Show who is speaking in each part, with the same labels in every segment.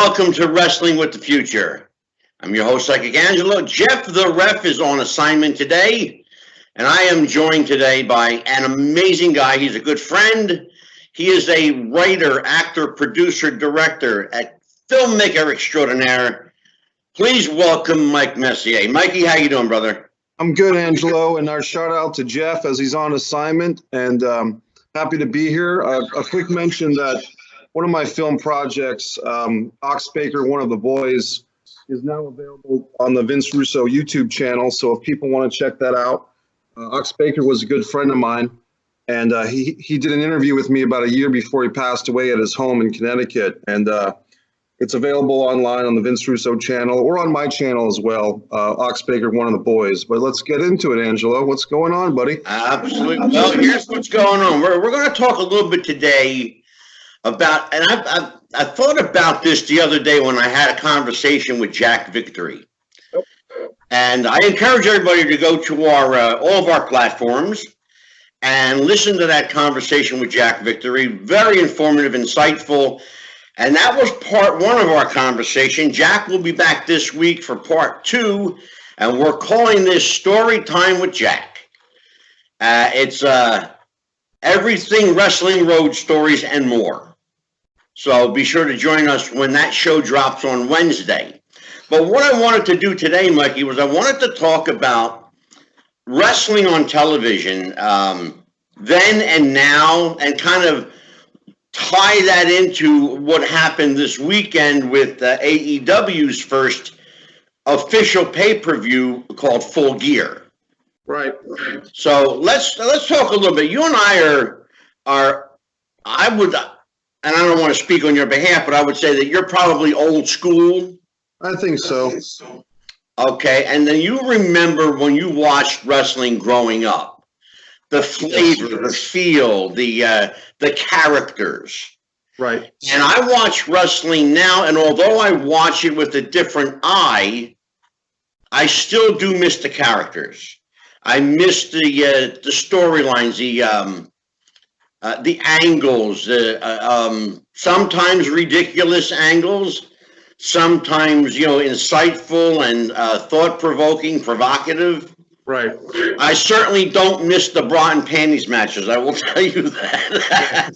Speaker 1: welcome to Wrestling with the Future. I'm your host, Psychic Angelo. Jeff the Ref is on assignment today, and I am joined today by an amazing guy. He's a good friend. He is a writer, actor, producer, director, and filmmaker extraordinaire. Please welcome Mike Messier. Mikey, how you doing, brother?
Speaker 2: I'm good, Angelo, and our shout out to Jeff as he's on assignment, and happy to be here. A quick mention that one of my film projects, Ox Baker, One of the Boys, is now available on the Vince Russo YouTube channel. So if people want to check that out, Ox Baker was a good friend of mine, and he did an interview with me about a year before he passed away at his home in Connecticut. And it's available online on the Vince Russo channel or on my channel as well, Ox Baker, One of the Boys. But let's get into it, Angelo. What's going on, buddy?
Speaker 1: Absolutely. Well, here's what's going on. We're going to talk a little bit today about, and I thought about this the other day when I had a conversation with Jack Victory. Yep. And I encourage everybody to go to our all of our platforms and listen to that conversation with Jack Victory. Very informative, insightful. And that was part one of our conversation. Jack will be back this week for part two, and we're calling this Story Time with Jack. It's everything wrestling, road stories, and more. So be sure to join us when that show drops on Wednesday. But what I wanted to do today, Mikey, was I wanted to talk about wrestling on television then and now, and kind of tie that into what happened this weekend with AEW's first official pay-per-view called Full Gear.
Speaker 2: Right.
Speaker 1: So let's talk a little bit. You and I are I would, and I don't want to speak on your behalf, but I would say that you're probably old school.
Speaker 2: I think so.
Speaker 1: Okay, and then you remember when you watched wrestling growing up, the flavor, the feel, the characters.
Speaker 2: Right.
Speaker 1: And I watch wrestling now, and although I watch it with a different eye, I still do miss the characters. I miss the storylines, the angles, sometimes ridiculous angles, sometimes, insightful and thought-provoking, provocative.
Speaker 2: Right.
Speaker 1: I certainly don't miss the bra and panties matches, I will tell you that.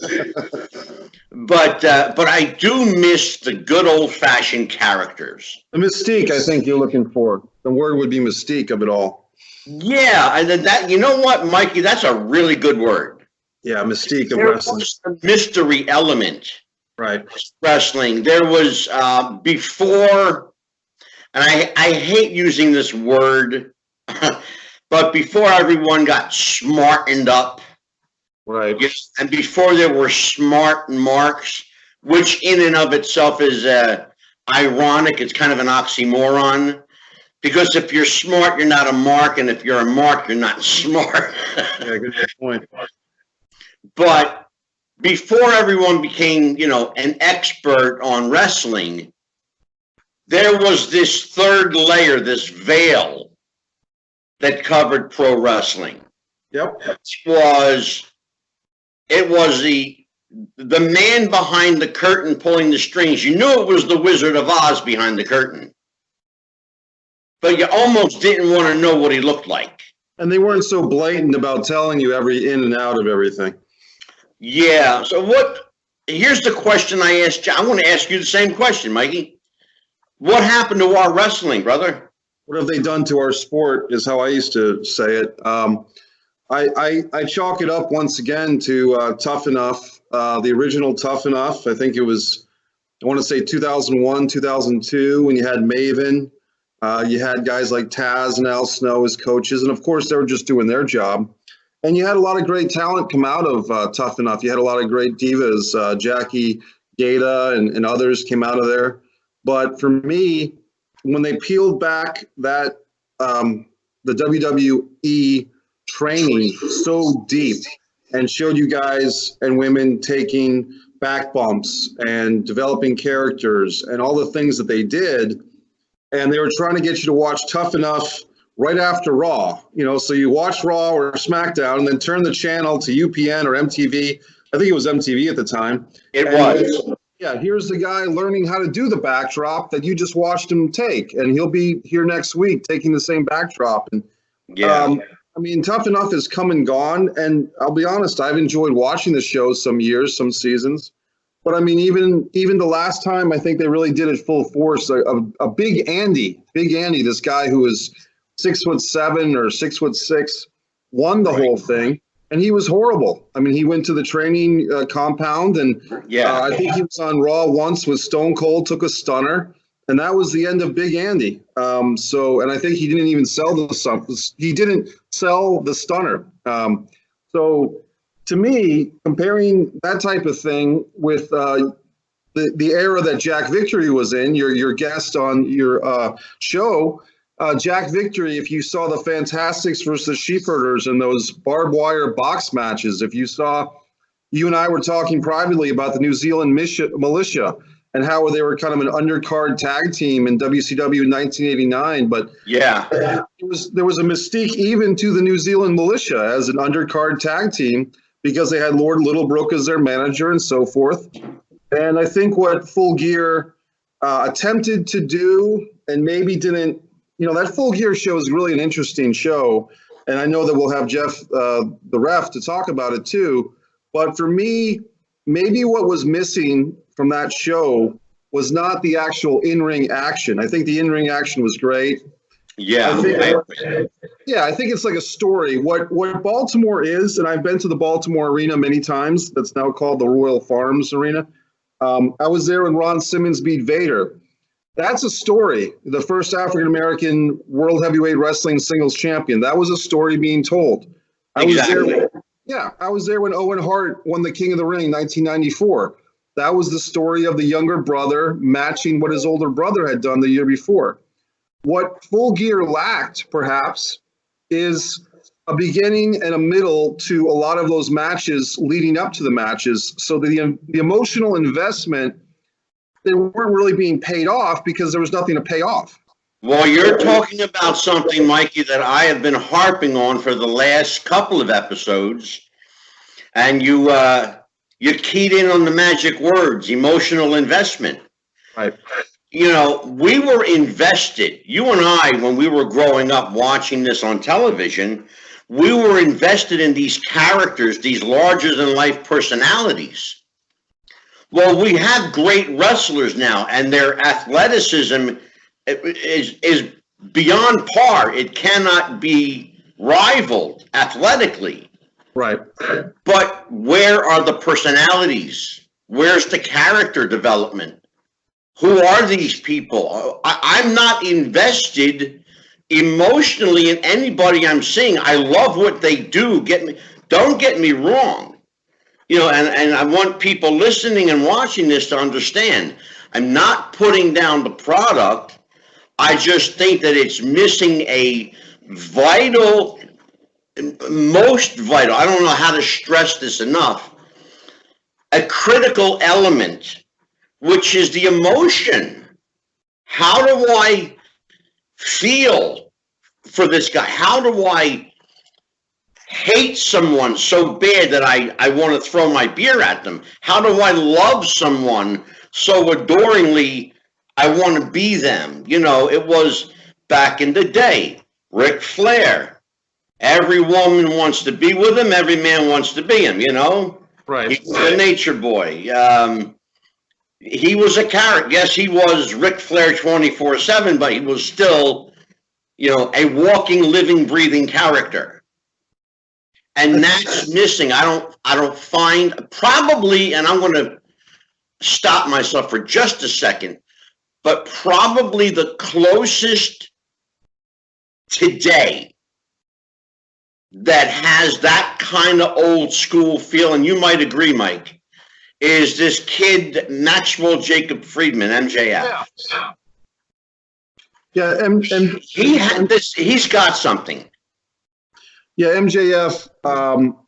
Speaker 1: But I do miss the good old-fashioned characters.
Speaker 2: The mystique, I think you're looking for. The word would be mystique of it all.
Speaker 1: Yeah, and that, you know what, Mikey, that's a really good word.
Speaker 2: Yeah, mystique of
Speaker 1: There
Speaker 2: wrestling.
Speaker 1: was a mystery element.
Speaker 2: Right.
Speaker 1: Wrestling. There was before, and I hate using this word, but before everyone got smartened up.
Speaker 2: Right.
Speaker 1: And before there were smart marks, which in and of itself is ironic. It's kind of an oxymoron. Because if you're smart, you're not a mark, and if you're a mark, you're not smart.
Speaker 2: Yeah, good point.
Speaker 1: But before everyone became, an expert on wrestling, there was this third layer, this veil that covered pro wrestling.
Speaker 2: Yep.
Speaker 1: It was the man behind the curtain pulling the strings. You knew it was the Wizard of Oz behind the curtain, but you almost didn't want to know what he looked like.
Speaker 2: And they weren't so blatant about telling you every in and out of everything.
Speaker 1: Yeah. So here's the question I asked you. I want to ask you the same question, Mikey. What happened to our wrestling, brother?
Speaker 2: What have they done to our sport is how I used to say it. I chalk it up once again to Tough Enough, the original Tough Enough. I think it was, I want to say 2001, 2002, when you had Maven. You had guys like Taz and Al Snow as coaches, and of course they were just doing their job. And you had a lot of great talent come out of Tough Enough. You had a lot of great divas, Jackie Gata and others came out of there. But for me, when they peeled back that the WWE training so deep and showed you guys and women taking back bumps and developing characters and all the things that they did, and they were trying to get you to watch Tough Enough right after Raw, so you watch Raw or SmackDown and then turn the channel to UPN or MTV. I think it was MTV at the time.
Speaker 1: It was.
Speaker 2: Yeah, here's the guy learning how to do the backdrop that you just watched him take, and he'll be here next week taking the same backdrop. And
Speaker 1: Yeah.
Speaker 2: I mean, Tough Enough has come and gone, and I'll be honest, I've enjoyed watching the show some years, some seasons. But I mean, even the last time, I think they really did it full force. A big Andy, this guy who was 6'7" or 6'6", won the whole thing. And he was horrible. I mean, he went to the training compound, and I think he was on Raw once with Stone Cold, took a stunner, and that was the end of Big Andy. And I think he didn't even sell the stunner. So to me, comparing that type of thing with the era that Jack Victory was in, your guest on your show. Jack Victory, if you saw the Fantastics versus Sheepherders and those barbed wire box matches, if you saw, you and I were talking privately about the New Zealand Militia and how they were kind of an undercard tag team in WCW in 1989. But
Speaker 1: yeah,
Speaker 2: there was a mystique even to the New Zealand Militia as an undercard tag team because they had Lord Littlebrook as their manager and so forth. And I think what Full Gear attempted to do and maybe didn't, that Full Gear show is really an interesting show. And I know that we'll have Jeff, the ref, to talk about it too. But for me, maybe what was missing from that show was not the actual in-ring action. I think the in-ring action was great.
Speaker 1: Yeah.
Speaker 2: I think it's like a story. What Baltimore is, and I've been to the Baltimore Arena many times. That's now called the Royal Farms Arena. I was there when Ron Simmons beat Vader. That's a story. The first African-American World Heavyweight Wrestling Singles Champion. That was a story being told. I was there when Owen Hart won the King of the Ring in 1994. That was the story of the younger brother matching what his older brother had done the year before. What Full Gear lacked, perhaps, is a beginning and a middle to a lot of those matches leading up to the matches. So the emotional investment, they weren't really being paid off because there was nothing to pay off.
Speaker 1: Well, you're talking about something, Mikey, that I have been harping on for the last couple of episodes, and you keyed in on the magic words, emotional investment.
Speaker 2: Right.
Speaker 1: We were invested, you and I, when we were growing up watching this on television, we were invested in these characters, these larger-than-life personalities. Well, we have great wrestlers now, and their athleticism is beyond par. It cannot be rivaled athletically.
Speaker 2: Right.
Speaker 1: But where are the personalities? Where's the character development? Who are these people? I'm not invested emotionally in anybody I'm seeing. I love what they do. Don't get me wrong. And I want people listening and watching this to understand, I'm not putting down the product. I just think that it's missing a most vital, I don't know how to stress this enough, a critical element, which is the emotion. How do I feel for this guy? How do I hate someone so bad that I want to throw my beer at them? How do I love someone so adoringly I want to be them? It was back in the day, Ric Flair. Every woman wants to be with him. Every man wants to be him,
Speaker 2: Right.
Speaker 1: He was a nature boy. He was a character. Yes, he was Ric Flair 24/7, but he was still, a walking, living, breathing character. And that's missing. I don't find, probably, and I'm going to stop myself for just a second, but probably the closest today that has that kind of old school feel, and you might agree, Mike, is this kid, Maxwell Jacob Friedman, MJF.
Speaker 2: Yeah, and
Speaker 1: he's got something.
Speaker 2: Yeah, MJF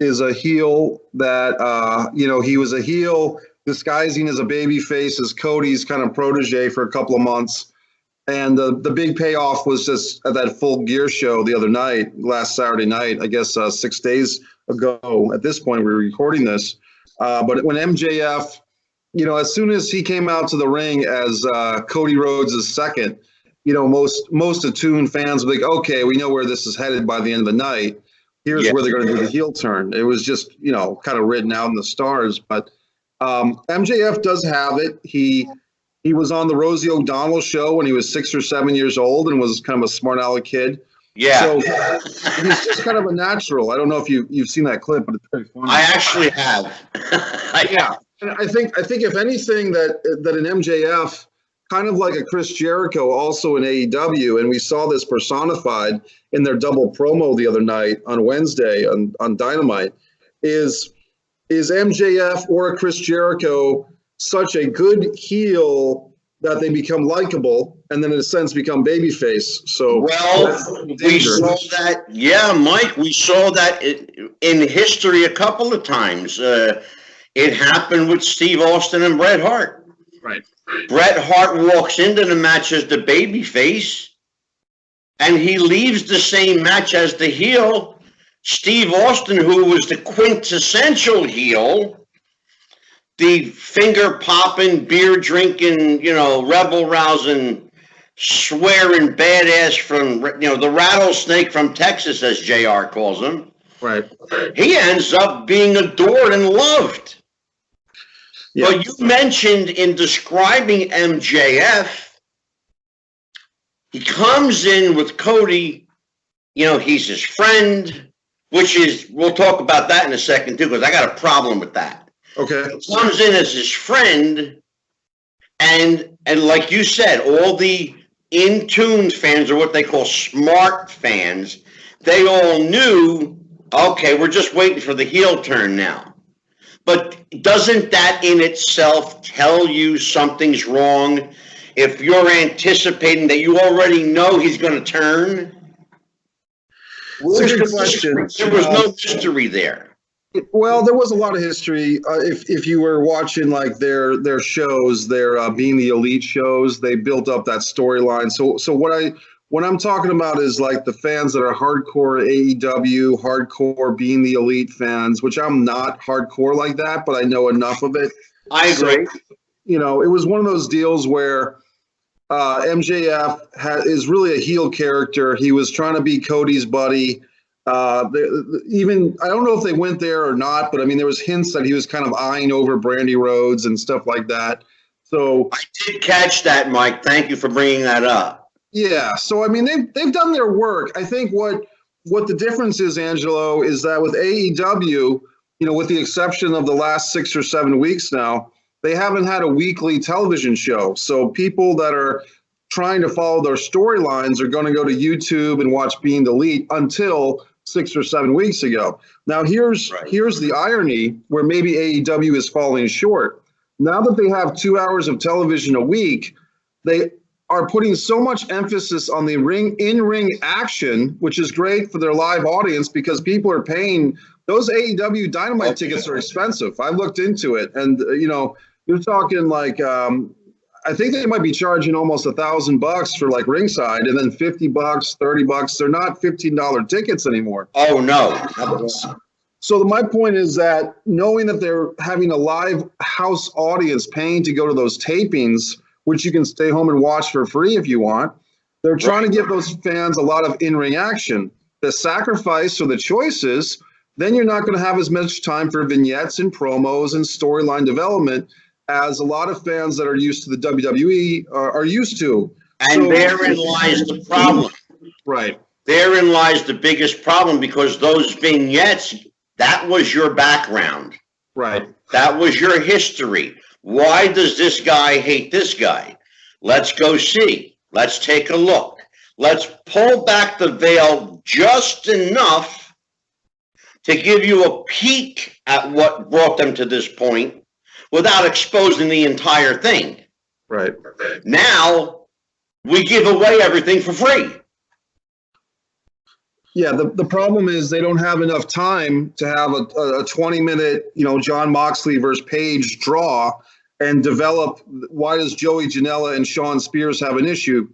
Speaker 2: is a heel that, he was a heel disguising as a baby face as Cody's kind of protege for a couple of months. And the big payoff was just at that Full Gear show the other night, last Saturday night, I guess 6 days ago. At this point, we were recording this. But when MJF as soon as he came out to the ring as Cody Rhodes' second, most attuned fans would be like, okay, we know where this is headed by the end of the night. Here's where they're going to do the heel turn. It was just, kind of written out in the stars. But MJF does have it. He was on the Rosie O'Donnell show when he was 6 or 7 years old and was kind of a smart aleck kid.
Speaker 1: Yeah.
Speaker 2: So he's just kind of a natural. I don't know if you've seen that clip, but it's very funny.
Speaker 1: I actually have.
Speaker 2: Yeah. And I think if anything that an MJF, kind of like a Chris Jericho, also in AEW, and we saw this personified in their double promo the other night on Wednesday on Dynamite, is MJF or a Chris Jericho such a good heel that they become likable and then in a sense become babyface. So
Speaker 1: we saw that. Yeah, Mike, we saw that in history a couple of times. It happened with Steve Austin and Bret Hart.
Speaker 2: Right.
Speaker 1: Bret Hart walks into the match as the babyface, and he leaves the same match as the heel. Steve Austin, who was the quintessential heel, the finger-popping, beer-drinking, rebel-rousing, swearing badass from, the rattlesnake from Texas, as JR calls him.
Speaker 2: Right.
Speaker 1: He ends up being adored and loved. Yeah. But you mentioned in describing MJF, he comes in with Cody, he's his friend, which is, we'll talk about that in a second too, because I got a problem with that.
Speaker 2: Okay.
Speaker 1: He comes in as his friend, and like you said, all the in-tune fans, or what they call smart fans, they all knew, okay, we're just waiting for the heel turn now. But doesn't that in itself tell you something's wrong if you're anticipating that you already know he's going to turn?
Speaker 2: It's a good question.
Speaker 1: There was no mystery there.
Speaker 2: Well, there was a lot of history. If you were watching like their shows, their Being the Elite shows, they built up that storyline. So what I'm talking about is like the fans that are hardcore AEW, hardcore Being the Elite fans, which I'm not hardcore like that, but I know enough of it.
Speaker 1: I agree.
Speaker 2: So, it was one of those deals where MJF is really a heel character. He was trying to be Cody's buddy. Even I don't know if they went there or not, but I mean, there was hints that he was kind of eyeing over Brandy Rhodes and stuff like that. So
Speaker 1: I did catch that, Mike. Thank you for bringing that up.
Speaker 2: Yeah, so I mean they've done their work. I think what the difference is, Angelo, is that with AEW, with the exception of the last 6 or 7 weeks now, they haven't had a weekly television show. So people that are trying to follow their storylines are going to go to YouTube and watch Being the Elite until 6 or 7 weeks ago. Now here's the irony where maybe AEW is falling short. Now that they have 2 hours of television a week, they are putting so much emphasis on the in-ring action, which is great for their live audience because people are paying. Those AEW Dynamite tickets are expensive. I looked into it, and you're talking like I think they might be charging almost $1,000 for like ringside, and then $50, $30. They're not $15 tickets anymore.
Speaker 1: Oh no.
Speaker 2: So my point is that knowing that they're having a live house audience paying to go to those tapings, which you can stay home and watch for free if you want, they're trying to give those fans a lot of in-ring action. The sacrifice or the choices, then you're not going to have as much time for vignettes and promos and storyline development as a lot of fans that are used to the WWE are used to.
Speaker 1: And therein lies the problem.
Speaker 2: Right.
Speaker 1: Therein lies the biggest problem, because those vignettes, that was your background.
Speaker 2: Right.
Speaker 1: That was your history. Why does this guy hate this guy? Let's go see. Let's take a look. Let's pull back the veil just enough to give you a peek at what brought them to this point without exposing the entire thing.
Speaker 2: Right.
Speaker 1: Now, we give away everything for free.
Speaker 2: Yeah, the problem is they don't have enough time to have a 20-minute, John Moxley versus Page draw and develop why does Joey Janela and Sean Spears have an issue.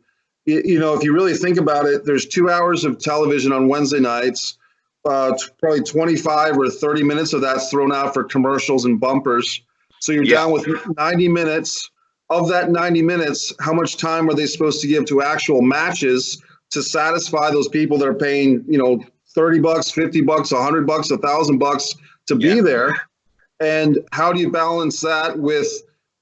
Speaker 2: If you really think about it, there's 2 hours of television on Wednesday nights, probably 25 or 30 minutes of that's thrown out for commercials and bumpers. So you're down with 90 minutes. Of that 90 minutes, how much time are they supposed to give to actual matches to satisfy those people that are paying, $30, $50, $100, $1,000 to be there? And how do you balance that with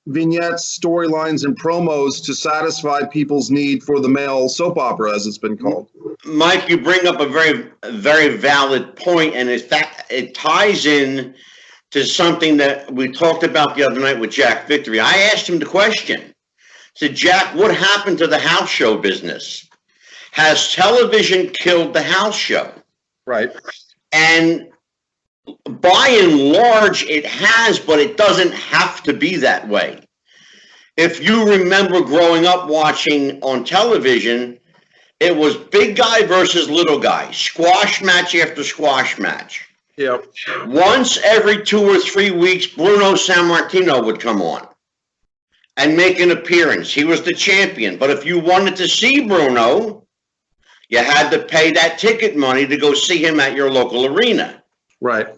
Speaker 2: vignettes, storylines, and promos to satisfy people's need for the male soap opera, as it's been called?
Speaker 1: Mike, you bring up a very, very valid point, and in fact, it ties in to something that we talked about the other night with Jack Victory. I asked him the question. I said, Jack, what happened to the house show business? Has television killed the house show?
Speaker 2: Right.
Speaker 1: And by and large, it has, but it doesn't have to be that way. If you remember growing up watching on television, it was big guy versus little guy, squash match after squash match.
Speaker 2: Yep.
Speaker 1: Once every 2 or 3 weeks, Bruno Sammartino would come on and make an appearance. He was the champion. But if you wanted to see Bruno, you had to pay that ticket money to go see him at your local arena.
Speaker 2: Right.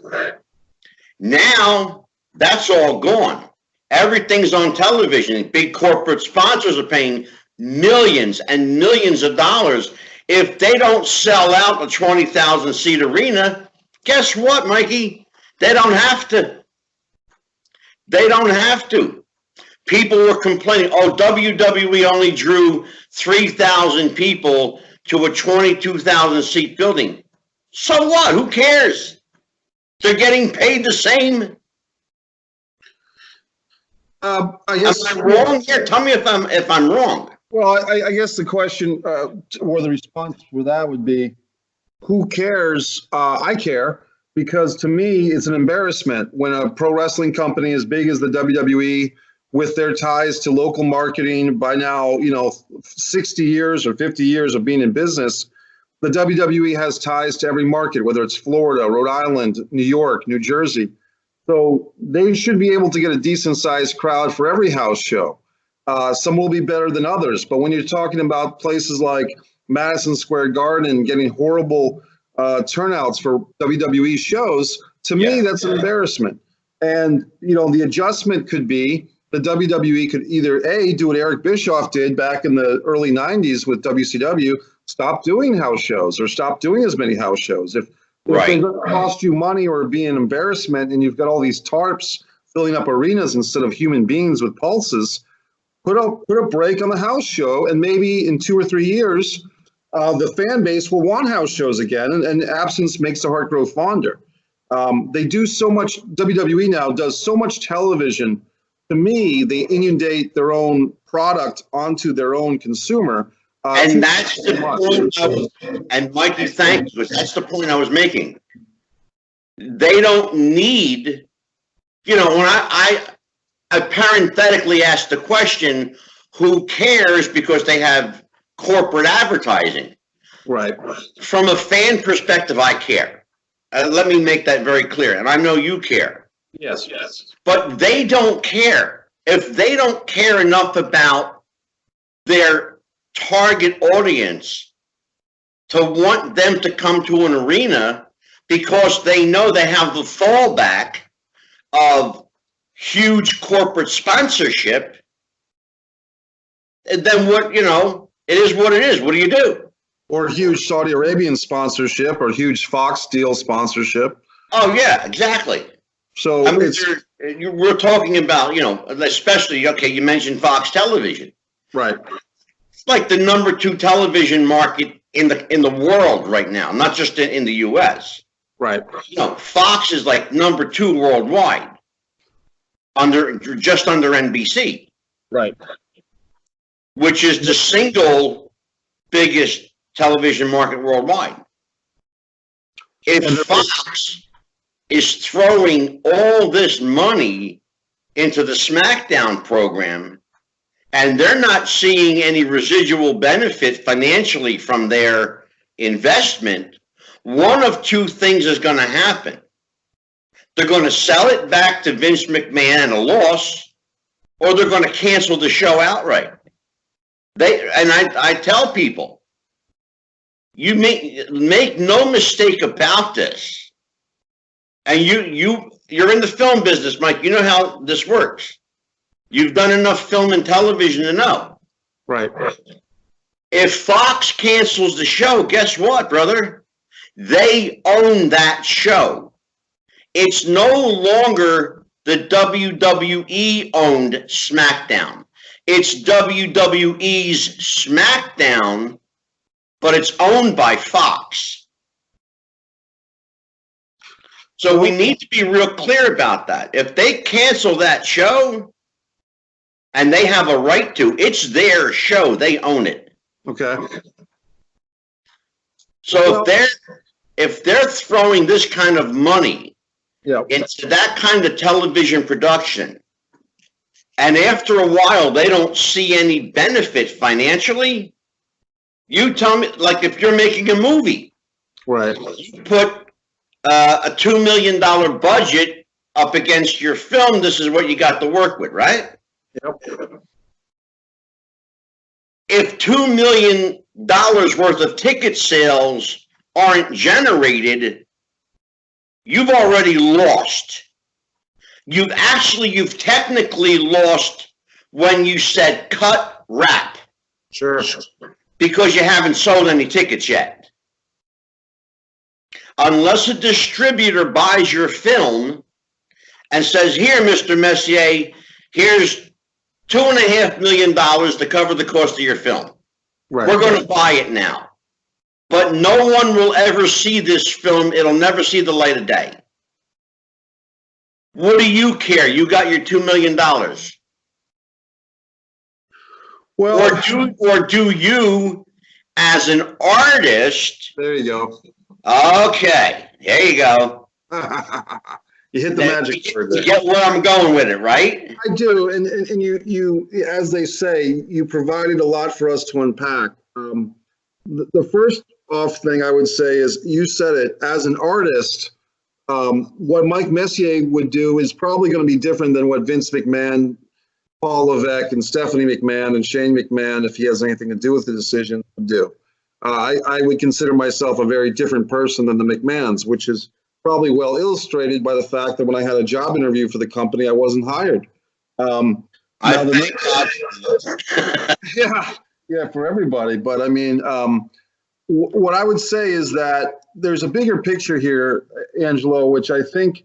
Speaker 1: Now, that's all gone. Everything's on television. Big corporate sponsors are paying millions and millions of dollars. If they don't sell out the 20,000-seat arena, guess what, Mikey? They don't have to. They don't have to. People were complaining, WWE only drew 3,000 people to a 22,000-seat building. So what? Who cares? They're getting paid the same.
Speaker 2: I guess.
Speaker 1: Am I wrong here? Tell me if I'm wrong.
Speaker 2: Well, I guess the question or the response for that would be, who cares? I care, because to me, it's an embarrassment when a pro wrestling company as big as the WWE, with their ties to local marketing by now, 60 years or 50 years of being in business, the WWE has ties to every market, whether it's Florida, Rhode Island, New York, New Jersey. So they should be able to get a decent sized crowd for every house show. Some will be better than others. But when you're talking about places like Madison Square Garden getting horrible turnouts for WWE shows, to me, that's an embarrassment. And, the adjustment could be the WWE could either do what Eric Bischoff did back in the early 90s with WCW, stop doing house shows or stop doing as many house shows. If they cost you money or be an embarrassment and you've got all these tarps filling up arenas instead of human beings with pulses, put a break on the house show, and maybe in 2 or 3 years, the fan base will want house shows again, and absence makes the heart grow fonder. They do so much, WWE now does so much television. To me, they inundate their own product onto their own consumer.
Speaker 1: And that's the point and Mikey, thank you, that's the point I was making. They don't need, when I parenthetically asked the question, who cares, because they have corporate advertising.
Speaker 2: Right.
Speaker 1: From a fan perspective, I care. Let me make that very clear. And I know you care.
Speaker 2: Yes.
Speaker 1: But they don't care. If they don't care enough about their target audience to want them to come to an arena because they know they have the fallback of huge corporate sponsorship, then what, it is what it is. What do you do?
Speaker 2: Or huge Saudi Arabian sponsorship or huge Fox deal sponsorship.
Speaker 1: Oh, yeah, exactly.
Speaker 2: So
Speaker 1: we're talking about, especially, you mentioned Fox Television.
Speaker 2: Right.
Speaker 1: It's like the number 2 television market in the world right now, not just in the U.S.
Speaker 2: Right.
Speaker 1: Fox is like number 2 worldwide, just under NBC.
Speaker 2: Right.
Speaker 1: Which is the single biggest television market worldwide. If Fox is throwing all this money into the SmackDown program, and they're not seeing any residual benefit financially from their investment, one of 2 things is going to happen. They're going to sell it back to Vince McMahon at a loss, or they're going to cancel the show outright. I tell people, you make no mistake about this. And you you're in the film business, Mike. You know how this works. You've done enough film and television to know.
Speaker 2: Right.
Speaker 1: If Fox cancels the show, guess what, brother? They own that show. It's no longer the WWE owned SmackDown. It's WWE's SmackDown, but it's owned by Fox. So we need to be real clear about that. If they cancel that show, and they have a right to, it's their show. They own it.
Speaker 2: Okay.
Speaker 1: So if they're throwing this kind of money into that kind of television production, and after a while they don't see any benefit financially, you tell me, like if you're making a movie,
Speaker 2: right?
Speaker 1: You put a $2 million budget up against your film, this is what you got to work with, right?
Speaker 2: Yep.
Speaker 1: If $2 million worth of ticket sales aren't generated, you've already lost. You've technically lost when you said cut, wrap.
Speaker 2: Sure.
Speaker 1: Because you haven't sold any tickets yet. Unless a distributor buys your film and says, here, Mr. Messier, here's $2.5 million to cover the cost of your film. Right. We're going to buy it now. But no one will ever see this film. It'll never see the light of day. What do you care? You got your $2 million. Well, or do you, as an artist?
Speaker 2: There you go.
Speaker 1: Okay, there you go.
Speaker 2: You hit the magic word there.
Speaker 1: You get where I'm going with it, right?
Speaker 2: I do, and you, as they say, you provided a lot for us to unpack. The first off thing I would say is, you said it, as an artist, what Mike Messier would do is probably going to be different than what Vince McMahon, Paul Levesque, and Stephanie McMahon, and Shane McMahon, if he has anything to do with the decision, would do. I would consider myself a very different person than the McMahons, which is probably well illustrated by the fact that when I had a job interview for the company, I wasn't hired. Yeah, for everybody. But I mean, what I would say is that there's a bigger picture here, Angelo, which I think,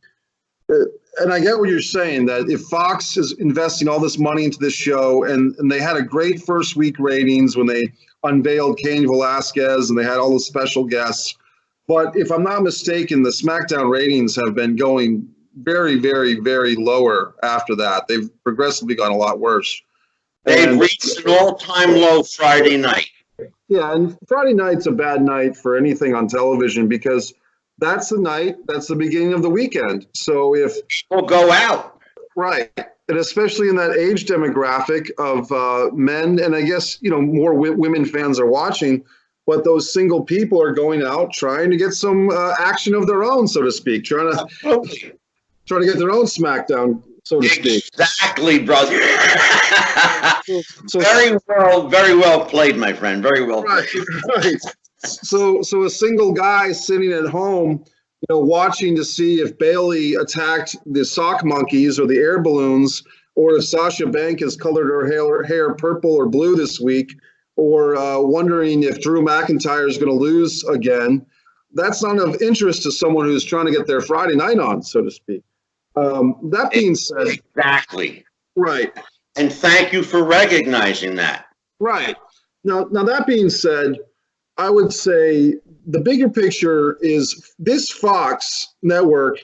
Speaker 2: and I get what you're saying, that if Fox is investing all this money into this show, and they had a great first week ratings when they unveiled Cain Velasquez and they had all the special guests. But if I'm not mistaken, the SmackDown ratings have been going very, very, very lower after that. They've progressively gone a lot worse.
Speaker 1: They've reached an all-time low Friday night.
Speaker 2: Yeah, and Friday night's a bad night for anything on television because that's the beginning of the weekend. So if
Speaker 1: people go out.
Speaker 2: Right. And especially in that age demographic of men, and I guess, more women fans are watching, but those single people are going out trying to get some action of their own, so to speak, trying to get their own SmackDown, so to speak.
Speaker 1: Exactly, brother. So very well played, my friend. Very well played.
Speaker 2: Right. So a single guy sitting at home, watching to see if Bayley attacked the sock monkeys or the air balloons, or if Sasha Banks colored her hair purple or blue this week, or wondering if Drew McIntyre is going to lose again. That's not of interest to someone who's trying to get their Friday night on, so to speak. That being said.
Speaker 1: Exactly.
Speaker 2: Right.
Speaker 1: And thank you for recognizing that.
Speaker 2: Right. Now that being said, I would say the bigger picture is this Fox network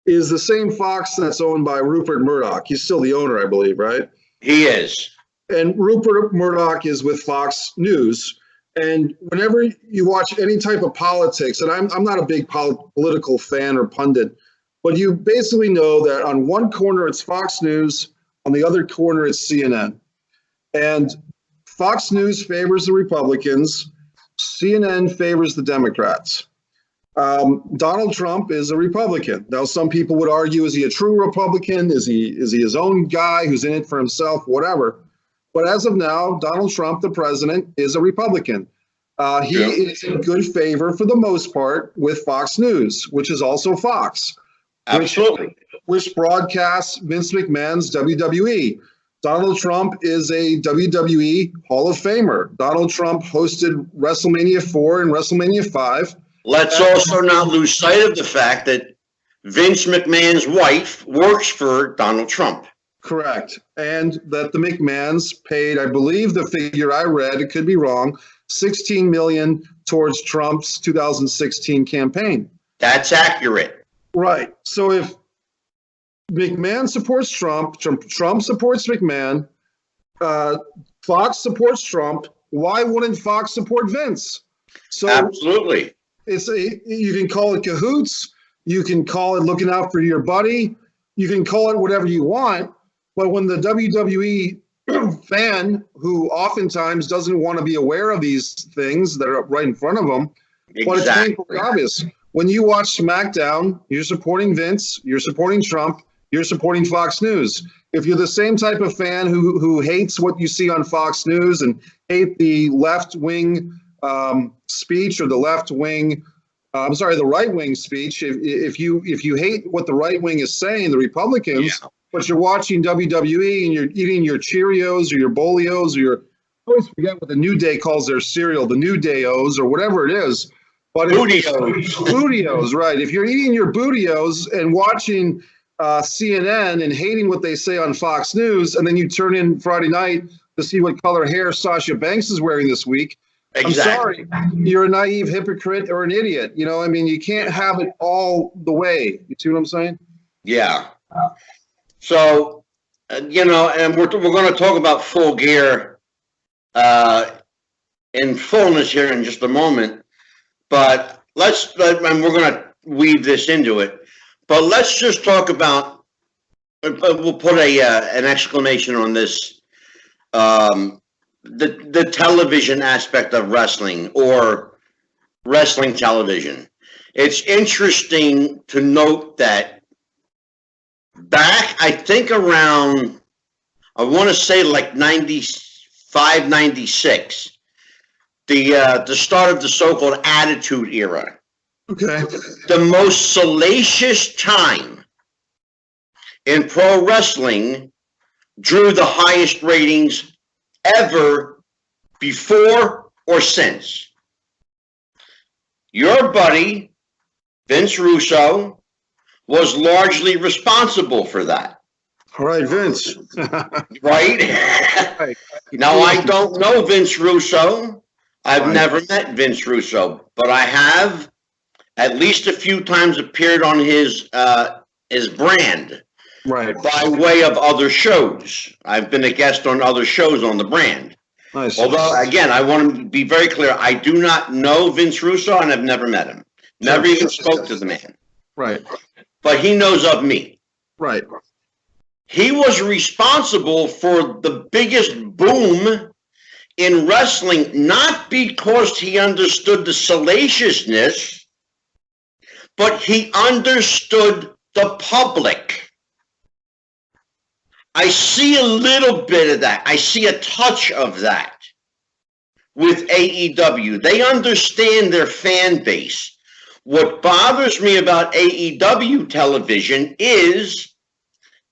Speaker 2: is the same Fox that's owned by Rupert Murdoch. He's still the owner, I believe, right?
Speaker 1: He is.
Speaker 2: And Rupert Murdoch is with Fox News. And whenever you watch any type of politics, and I'm not a big political fan or pundit, but you basically know that on one corner it's Fox News, on the other corner it's CNN. And Fox News favors the Republicans, CNN favors the Democrats. Donald Trump is a Republican. Now, some people would argue, is he a true Republican? Is he his own guy who's in it for himself? Whatever. But as of now, Donald Trump, the president, is a Republican. He is in good favor for the most part with Fox News, which is also Fox.
Speaker 1: Absolutely.
Speaker 2: Which broadcasts Vince McMahon's WWE. Donald Trump is a WWE Hall of Famer. Donald Trump hosted WrestleMania 4 and WrestleMania 5.
Speaker 1: Let's also not lose sight of the fact that Vince McMahon's wife works for Donald Trump.
Speaker 2: Correct. And that the McMahons paid, I believe the figure I read, it could be wrong, $16 million towards Trump's 2016 campaign.
Speaker 1: That's accurate.
Speaker 2: Right. So if McMahon supports Trump, Trump supports McMahon, Fox supports Trump, why wouldn't Fox support Vince? So
Speaker 1: absolutely.
Speaker 2: You can call it cahoots, you can call it looking out for your buddy, you can call it whatever you want, but when the WWE fan, who oftentimes doesn't want to be aware of these things that are right in front of them, but it's painfully obvious. When you watch SmackDown, you're supporting Vince, you're supporting Trump, you're supporting Fox News. If you're the same type of fan who hates what you see on Fox News and hate the left-wing speech or the left-wing, the right-wing speech, if you hate what the right wing is saying, the Republicans, but you're watching WWE and you're eating your Cheerios or your Bolios or your, I always forget what the New Day calls their cereal, the New Day-Os or whatever it is. But Bootios, right. If you're eating your Bootios and watching CNN and hating what they say on Fox News, and then you turn in Friday night to see what color hair Sasha Banks is wearing this week,
Speaker 1: exactly.
Speaker 2: I'm sorry, you're a naive hypocrite or an idiot. You know, I mean, you can't have it all the way. You see what I'm saying?
Speaker 1: Yeah. So, and we're going to talk about Full Gear in fullness here in just a moment. But and we're going to weave this into it. But let's just talk about, we'll put an exclamation on this, the television aspect of wrestling or wrestling television. It's interesting to note that back, I think around, I want to say like 95, 96, the start of the so-called Attitude Era.
Speaker 2: Okay.
Speaker 1: The most salacious time in pro wrestling drew the highest ratings ever before or since. Your buddy, Vince Russo, was largely responsible for that.
Speaker 2: All right, Vince.
Speaker 1: Right? Now, I don't know Vince Russo. I've never met Vince Russo, but I have at least a few times appeared on his brand,
Speaker 2: right,
Speaker 1: by way of other shows. I've been a guest on other shows on the brand.
Speaker 2: Nice.
Speaker 1: Although, again, I want to be very clear, I do not know Vince Russo and I've never met him. Never even spoke to the man.
Speaker 2: Right.
Speaker 1: But he knows of me.
Speaker 2: Right.
Speaker 1: He was responsible for the biggest boom in wrestling, not because he understood the salaciousness, but he understood the public. I see a little bit of that. I see a touch of that with AEW. They understand their fan base. What bothers me about AEW television is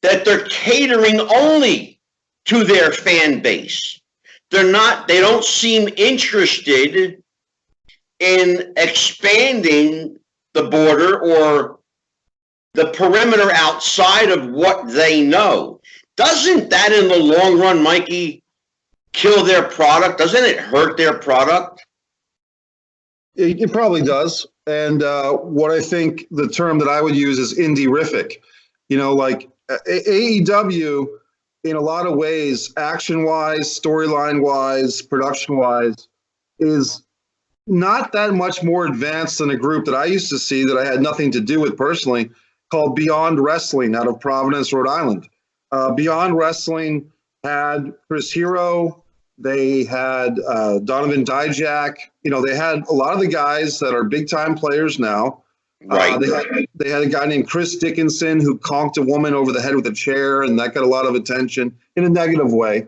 Speaker 1: that they're catering only to their fan base. They don't seem interested in expanding the border or the perimeter outside of what they know. Doesn't that in the long run, Mikey, kill their product? Doesn't it hurt their product?
Speaker 2: It probably does. And what I think the term that I would use is indie-rific. You know, like AEW, in a lot of ways, action-wise, storyline-wise, production-wise, is not that much more advanced than a group that I used to see that I had nothing to do with personally, called Beyond Wrestling out of Providence, Rhode Island. Beyond Wrestling had Chris Hero. They had Donovan Dijak. You know, they had a lot of the guys that are big-time players now.
Speaker 1: Right.
Speaker 2: They had a guy named Chris Dickinson who conked a woman over the head with a chair, and that got a lot of attention in a negative way.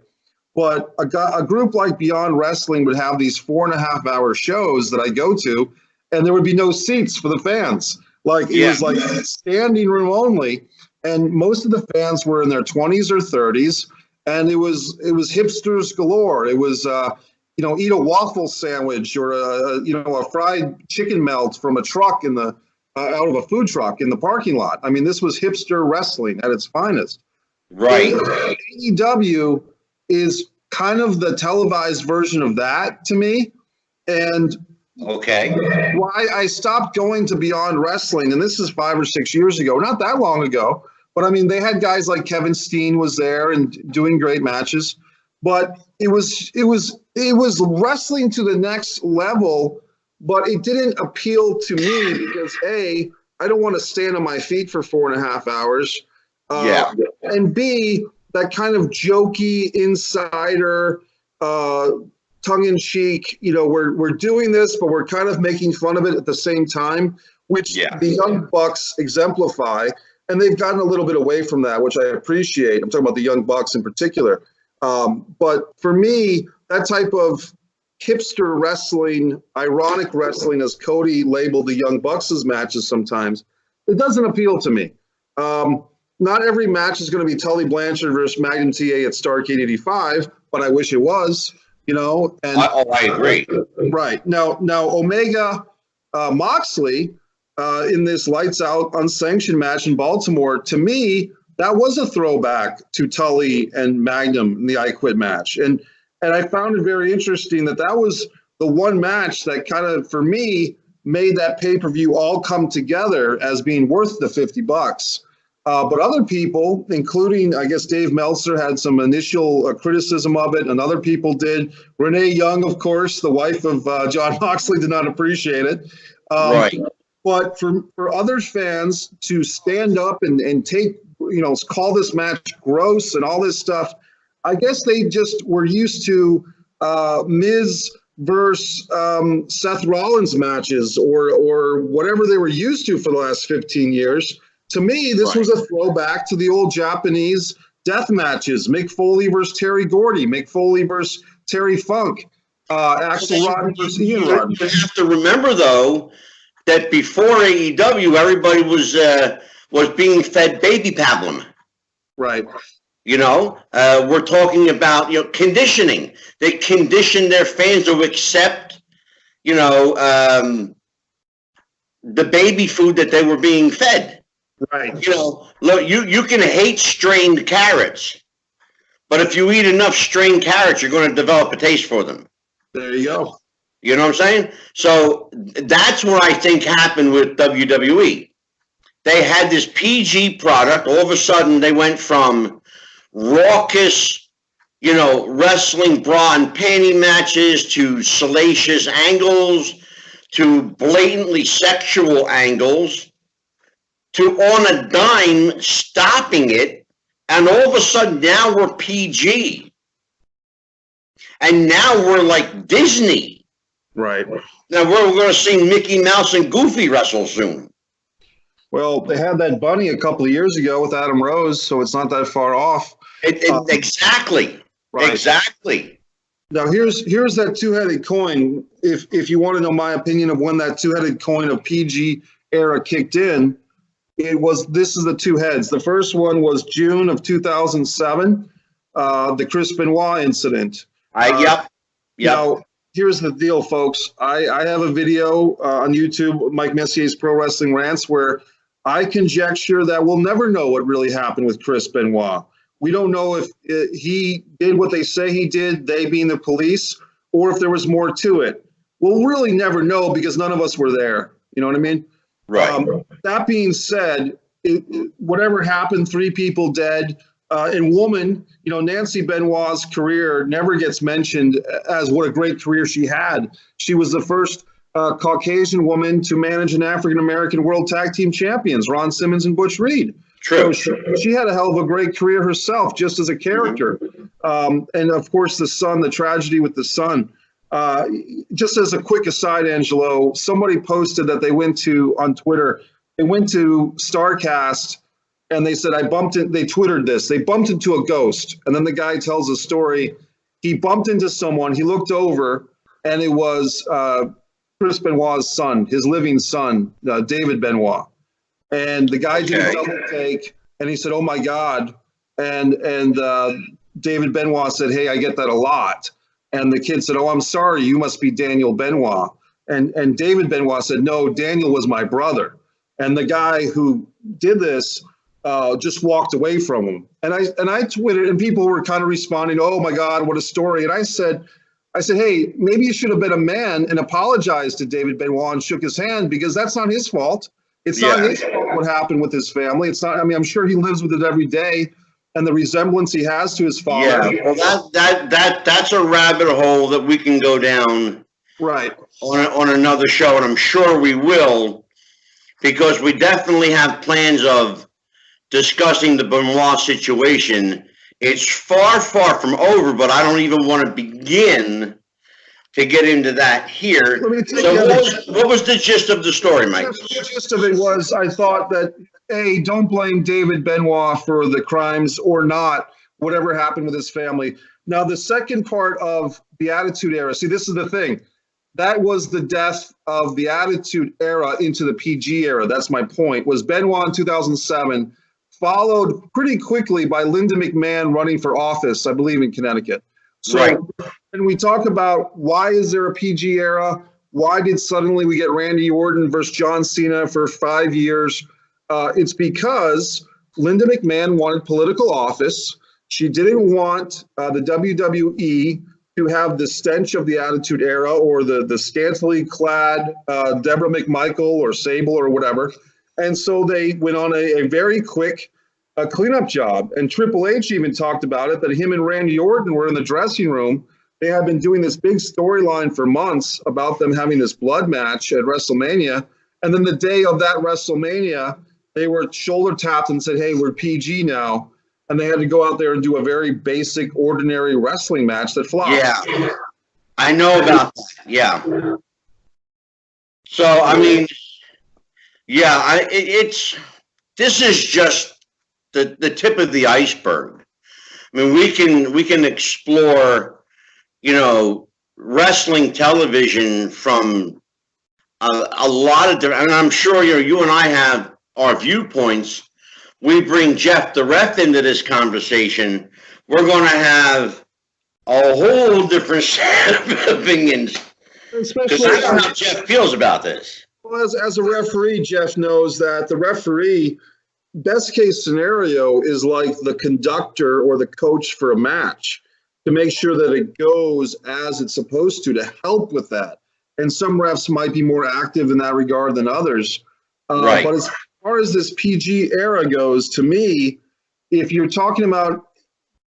Speaker 2: But a group like Beyond Wrestling would have these 4.5-hour shows that I go to, and there would be no seats for the fans. Like it was like standing room only, and most of the fans were in their 20s or 30s, and it was hipsters galore. It was eat a waffle sandwich or a fried chicken melt from a truck in the out of a food truck in the parking lot. I mean, this was hipster wrestling at its finest.
Speaker 1: Right.
Speaker 2: AEW is kind of the televised version of that to me. And why I stopped going to Beyond Wrestling, and this is 5 or 6 years ago, not that long ago, but I mean, they had guys like Kevin Steen was there and doing great matches, but it was wrestling to the next level, but it didn't appeal to me because I don't want to stand on my feet for 4.5 hours. And B, that kind of jokey insider, tongue-in-cheek, we're doing this, but we're kind of making fun of it at the same time, which the Young Bucks exemplify. And they've gotten a little bit away from that, which I appreciate. I'm talking about the Young Bucks in particular. But for me, that type of hipster wrestling, ironic wrestling, as Cody labeled the Young Bucks' matches sometimes, it doesn't appeal to me. Not every match is going to be Tully Blanchard versus Magnum TA at Starrcade 85, but I wish it was, And
Speaker 1: I agree.
Speaker 2: Right. Now Omega Moxley in this lights out unsanctioned match in Baltimore, to me, that was a throwback to Tully and Magnum in the I Quit match. And I found it very interesting that was the one match that kind of, for me, made that pay-per-view all come together as being worth the $50. But other people, including, I guess, Dave Meltzer, had some initial criticism of it, and other people did. Renee Young, of course, the wife of John Moxley, did not appreciate it.
Speaker 1: Right.
Speaker 2: But for other fans to stand up and take, call this match gross and all this stuff, I guess they just were used to Miz versus Seth Rollins matches or whatever they were used to for the last 15 years. To me, this was a throwback to the old Japanese death matches. Mick Foley versus Terry Gordy, Mick Foley versus Terry Funk, Axel Rotten versus Ian Rotten.
Speaker 1: You have to remember, though, that before AEW, everybody was being fed baby pablum.
Speaker 2: Right.
Speaker 1: We're talking about, conditioning. They conditioned their fans to accept, the baby food that they were being fed.
Speaker 2: Right.
Speaker 1: Look, you can hate strained carrots, but if you eat enough strained carrots, you're going to develop a taste for them.
Speaker 2: There you go.
Speaker 1: You know what I'm saying? So that's what I think happened with WWE. They had this PG product. All of a sudden, they went from raucous, wrestling bra and panty matches to salacious angles to blatantly sexual angles to on a dime stopping it, and all of a sudden now we're PG. And now we're like Disney.
Speaker 2: Right.
Speaker 1: Now we're going to see Mickey Mouse and Goofy wrestle soon.
Speaker 2: Well, they had that bunny a couple of years ago with Adam Rose, so it's not that far off.
Speaker 1: Exactly. Right. Exactly.
Speaker 2: Now here's that two-headed coin. If you want to know my opinion of when that two-headed coin of PG era kicked in, this is the two heads. The first one was June of 2007, the Chris Benoit incident.
Speaker 1: Yep.
Speaker 2: Now, here's the deal, folks. I have a video on YouTube, Mike Messier's Pro Wrestling Rants, where I conjecture that we'll never know what really happened with Chris Benoit. We don't know if he did what they say he did, they being the police, or if there was more to it. We'll really never know because none of us were there. You know what I mean?
Speaker 1: Right.
Speaker 2: That being said, whatever happened, 3 people dead. And woman, Nancy Benoit's career never gets mentioned as what a great career she had. She was the first Caucasian woman to manage an African-American World Tag Team Champions, Ron Simmons and Butch Reed.
Speaker 1: True.
Speaker 2: So she had a hell of a great career herself, just as a character. And of course, the tragedy with the son. Just as a quick aside, Angelo, somebody posted that they went to StarCast and they said, they Twittered this, they bumped into a ghost. And then the guy tells a story. He bumped into someone, he looked over, and it was Chris Benoit's son, his living son, David Benoit. And the guy did a double take, and he said, "Oh my God!" And David Benoit said, "Hey, I get that a lot." And the kid said, "Oh, I'm sorry, you must be Daniel Benoit." And David Benoit said, "No, Daniel was my brother." And the guy who did this just walked away from him. And I tweeted, and people were kind of responding, "Oh my God, what a story!" And I said, "Hey, maybe you should have been a man and apologized to David Benoit and shook his hand, because that's not his fault. It's not his fault what happened with his family. It's not. I mean, I'm sure he lives with it every day, and the resemblance he has to his father."
Speaker 1: Yeah, well, that's a rabbit hole that we can go down
Speaker 2: Right
Speaker 1: on another show, and I'm sure we will, because we definitely have plans of discussing the Benoit situation. It's far, far from over, but I don't even want to begin to get into that here. So what was the gist of the story, Mike?
Speaker 2: The gist of it was, I thought that, don't blame David Benoit for the crimes or not, whatever happened with his family. Now, the second part of the Attitude Era, see, this is the thing. That was the death of the Attitude Era into the PG era. That's my point, was Benoit in 2007, followed pretty quickly by Linda McMahon running for office, I believe, in Connecticut. So
Speaker 1: right.
Speaker 2: When we talk about why is there a PG era, why did suddenly we get Randy Orton versus John Cena for 5 years? It's because Linda McMahon wanted political office. She didn't want the WWE to have the stench of the Attitude Era, or the scantily clad Deborah McMichael or Sable or whatever. And so they went on a very quick cleanup job. And Triple H even talked about it, that him and Randy Orton were in the dressing room. They had been doing this big storyline for months about them having this blood match at WrestleMania. And then the day of that WrestleMania, they were shoulder tapped and said, "Hey, we're PG now." And they had to go out there and do a very basic, ordinary wrestling match that flopped.
Speaker 1: Yeah, I know about that. Yeah. So, I mean, yeah, this is just the tip of the iceberg. I mean, we can explore, wrestling television from a lot of different, and I'm sure you and I have our viewpoints. We bring Jeff the Ref into this conversation, we're going to have a whole different set of opinions. Because I know how Jeff feels about this.
Speaker 2: Well, as a referee, Jeff knows that the referee, best case scenario is like the conductor or the coach for a match, to make sure that it goes as it's supposed to help with that. And some refs might be more active in that regard than others.
Speaker 1: Right.
Speaker 2: But as far as this PG era goes, to me, if you're talking about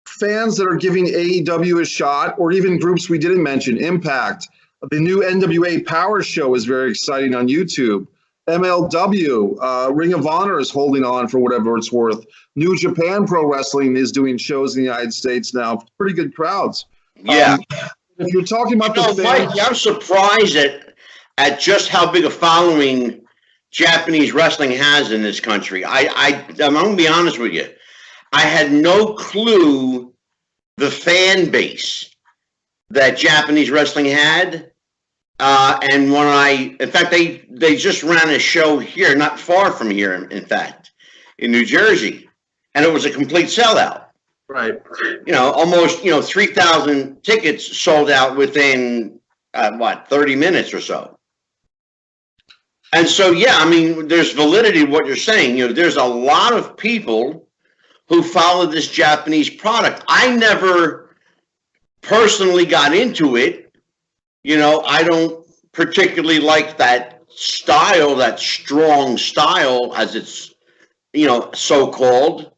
Speaker 2: fans that are giving AEW a shot, or even groups we didn't mention, Impact, the new NWA Power Show is very exciting on YouTube. MLW, Ring of Honor is holding on for whatever it's worth. New Japan Pro Wrestling is doing shows in the United States now. Pretty good crowds.
Speaker 1: Yeah.
Speaker 2: If you're talking about the fans,
Speaker 1: Mike, I'm surprised at just how big a following Japanese wrestling has in this country. I'm going to be honest with you. I had no clue the fan base that Japanese wrestling had. And when in fact, they just ran a show here, not far from here, in fact, in New Jersey, and it was a complete sellout.
Speaker 2: Right.
Speaker 1: Almost, 3,000 tickets sold out within, 30 minutes or so. And so, yeah, I mean, there's validity to what you're saying. There's a lot of people who follow this Japanese product. I never personally got into it. I don't particularly like that style, that strong style, as it's, so-called,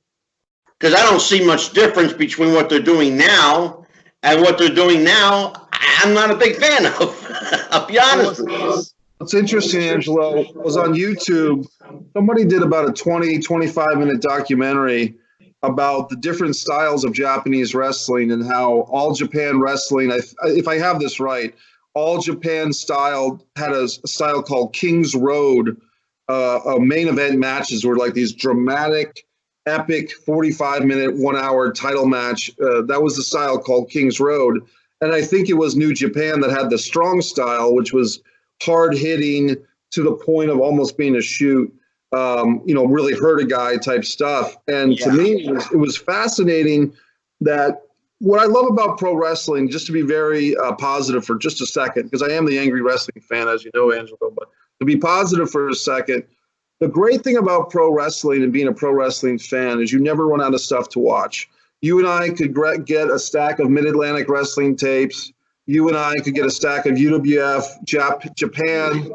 Speaker 1: because I don't see much difference between what they're doing now and what they're doing now. I'm not a big fan of. I'll be honest with you.
Speaker 2: What's interesting, Angelo, was on YouTube, somebody did about a 20, 25-minute documentary about the different styles of Japanese wrestling, and how All Japan Wrestling, if I have this right, All Japan style had a style called King's Road. Main event matches were like these dramatic, epic 45-minute, 1 hour title match. That was the style called King's Road. And I think it was New Japan that had the strong style, which was hard hitting to the point of almost being a shoot, really hurt a guy type stuff. And to me, it was fascinating that what I love about pro wrestling, just to be very positive for just a second, because I am the angry wrestling fan, as you know, Angelo, but to be positive for a second, the great thing about pro wrestling and being a pro wrestling fan is you never run out of stuff to watch. You and I could get a stack of Mid-Atlantic wrestling tapes. You and I could get a stack of UWF, Japan.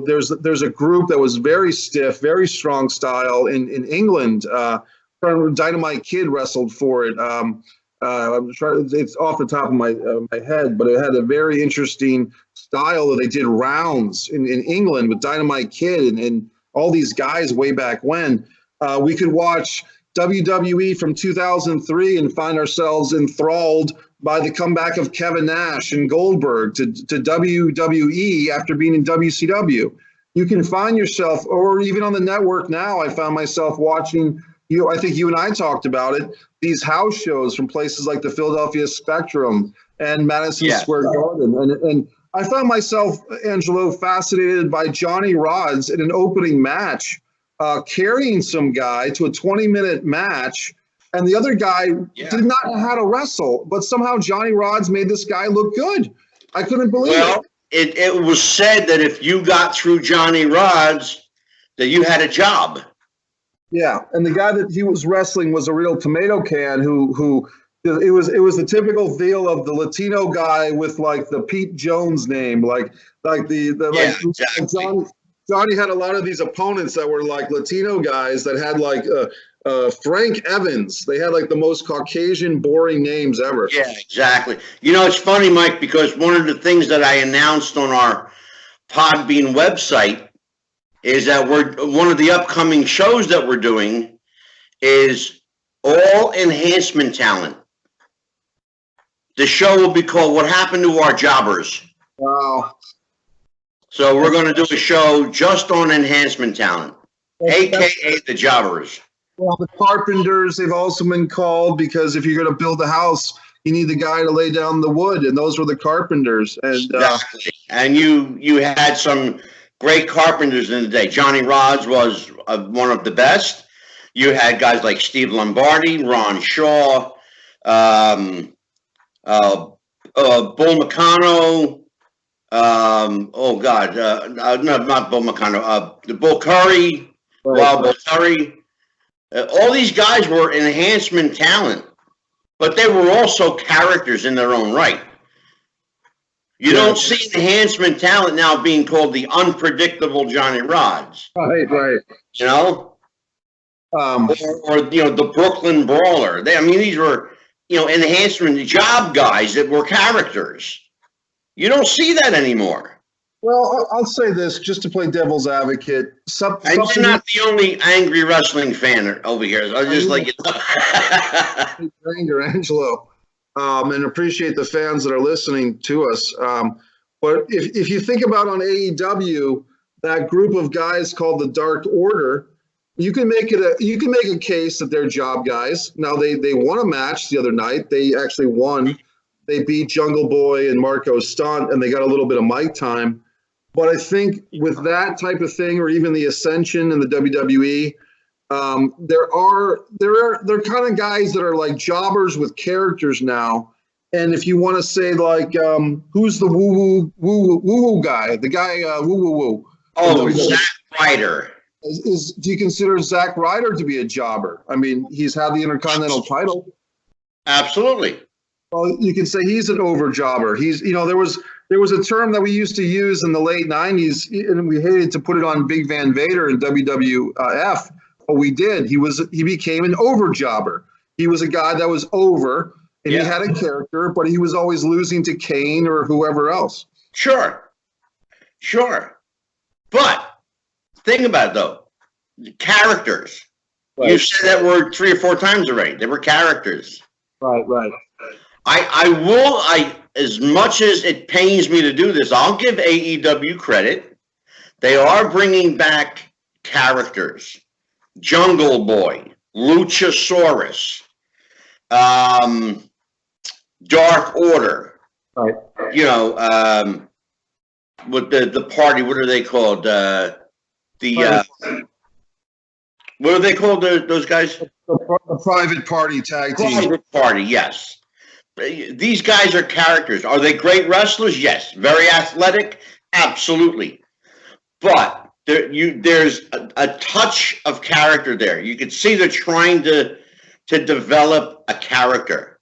Speaker 2: There's a group that was very stiff, very strong style in England. Dynamite Kid wrestled for it. It's off the top of my head, but it had a very interesting style that they did rounds in England with Dynamite Kid and all these guys way back when. We could watch WWE from 2003 and find ourselves enthralled by the comeback of Kevin Nash and Goldberg to WWE after being in WCW. You can find yourself, or even on the network now, I found myself watching, I think you and I talked about it, these house shows from places like the Philadelphia Spectrum and Madison Square Garden. And I found myself, Angelo, fascinated by Johnny Rodz in an opening match, carrying some guy to a 20-minute match, and the other guy did not know how to wrestle, but somehow Johnny Rodz made this guy look good. I couldn't believe it.
Speaker 1: It was said that if you got through Johnny Rodz, that you had a job.
Speaker 2: Yeah, and the guy that he was wrestling was a real tomato can who it was the typical feel of the Latino guy with like the Pete Jones name,
Speaker 1: exactly.
Speaker 2: Johnny had a lot of these opponents that were like Latino guys that had like Frank Evans. They had like the most Caucasian, boring names ever.
Speaker 1: Yeah, exactly. It's funny, Mike, because one of the things that I announced on our Podbean website is that one of the upcoming shows that we're doing is all enhancement talent. The show will be called What Happened to Our Jobbers.
Speaker 2: Wow.
Speaker 1: So we're going to do a show just on enhancement talent, a.k.a. the jobbers.
Speaker 2: Well, the carpenters, they've also been called because if you're going to build a house, you need the guy to lay down the wood, and those were the carpenters. And
Speaker 1: exactly. And you had some great carpenters in the day. Johnny Rodz was one of the best. You had guys like Steve Lombardi, Ron Shaw, Bull Meccano. No, not Bull Meccano. The Bull Curry, Wild Bull Curry. All these guys were enhancement talent, but they were also characters in their own right. You don't see enhancement talent now being called the unpredictable Johnny Rodz.
Speaker 2: Right.
Speaker 1: Or the Brooklyn Brawler. These were enhancement job guys that were characters. You don't see that anymore.
Speaker 2: Well, I'll say this just to play devil's advocate.
Speaker 1: And you're not the only angry wrestling fan over here. So I'll just let you know.
Speaker 2: Anger, Angelo, and appreciate the fans that are listening to us. But if you think about on AEW, that group of guys called the Dark Order, you can make a case that they're job guys. Now they won a match the other night. They actually won. They beat Jungle Boy and Marco Stunt, and they got a little bit of mic time. But I think with that type of thing, or even the Ascension and the WWE, they're kind of guys that are like jobbers with characters now. And if you want to say like, who's the woo woo guy? The guy woo woo woo.
Speaker 1: Oh, Zack Ryder.
Speaker 2: Do you consider Zack Ryder to be a jobber? I mean, he's had the Intercontinental title.
Speaker 1: Absolutely.
Speaker 2: Well, you can say he's an over jobber. He's, there was a term that we used to use in the late 90s, and we hated to put it on Big Van Vader in WWF, but we did. He became an over jobber. He was a guy that was over, and he had a character, but he was always losing to Kane or whoever else.
Speaker 1: Sure. But think about it, though. The characters. Right. You've said that word 3 or 4 times already. They were characters.
Speaker 2: Right.
Speaker 1: As much as it pains me to do this, I'll give AEW credit. They are bringing back characters. Jungle Boy, Luchasaurus, Dark Order.
Speaker 2: Right.
Speaker 1: with the party. What are they called? What are they called? Those guys?
Speaker 2: The private party tag team.
Speaker 1: Private party, yes. These guys are characters. Are they great wrestlers? Yes. Very athletic? Absolutely. But there's a touch of character there. You can see they're trying to develop a character.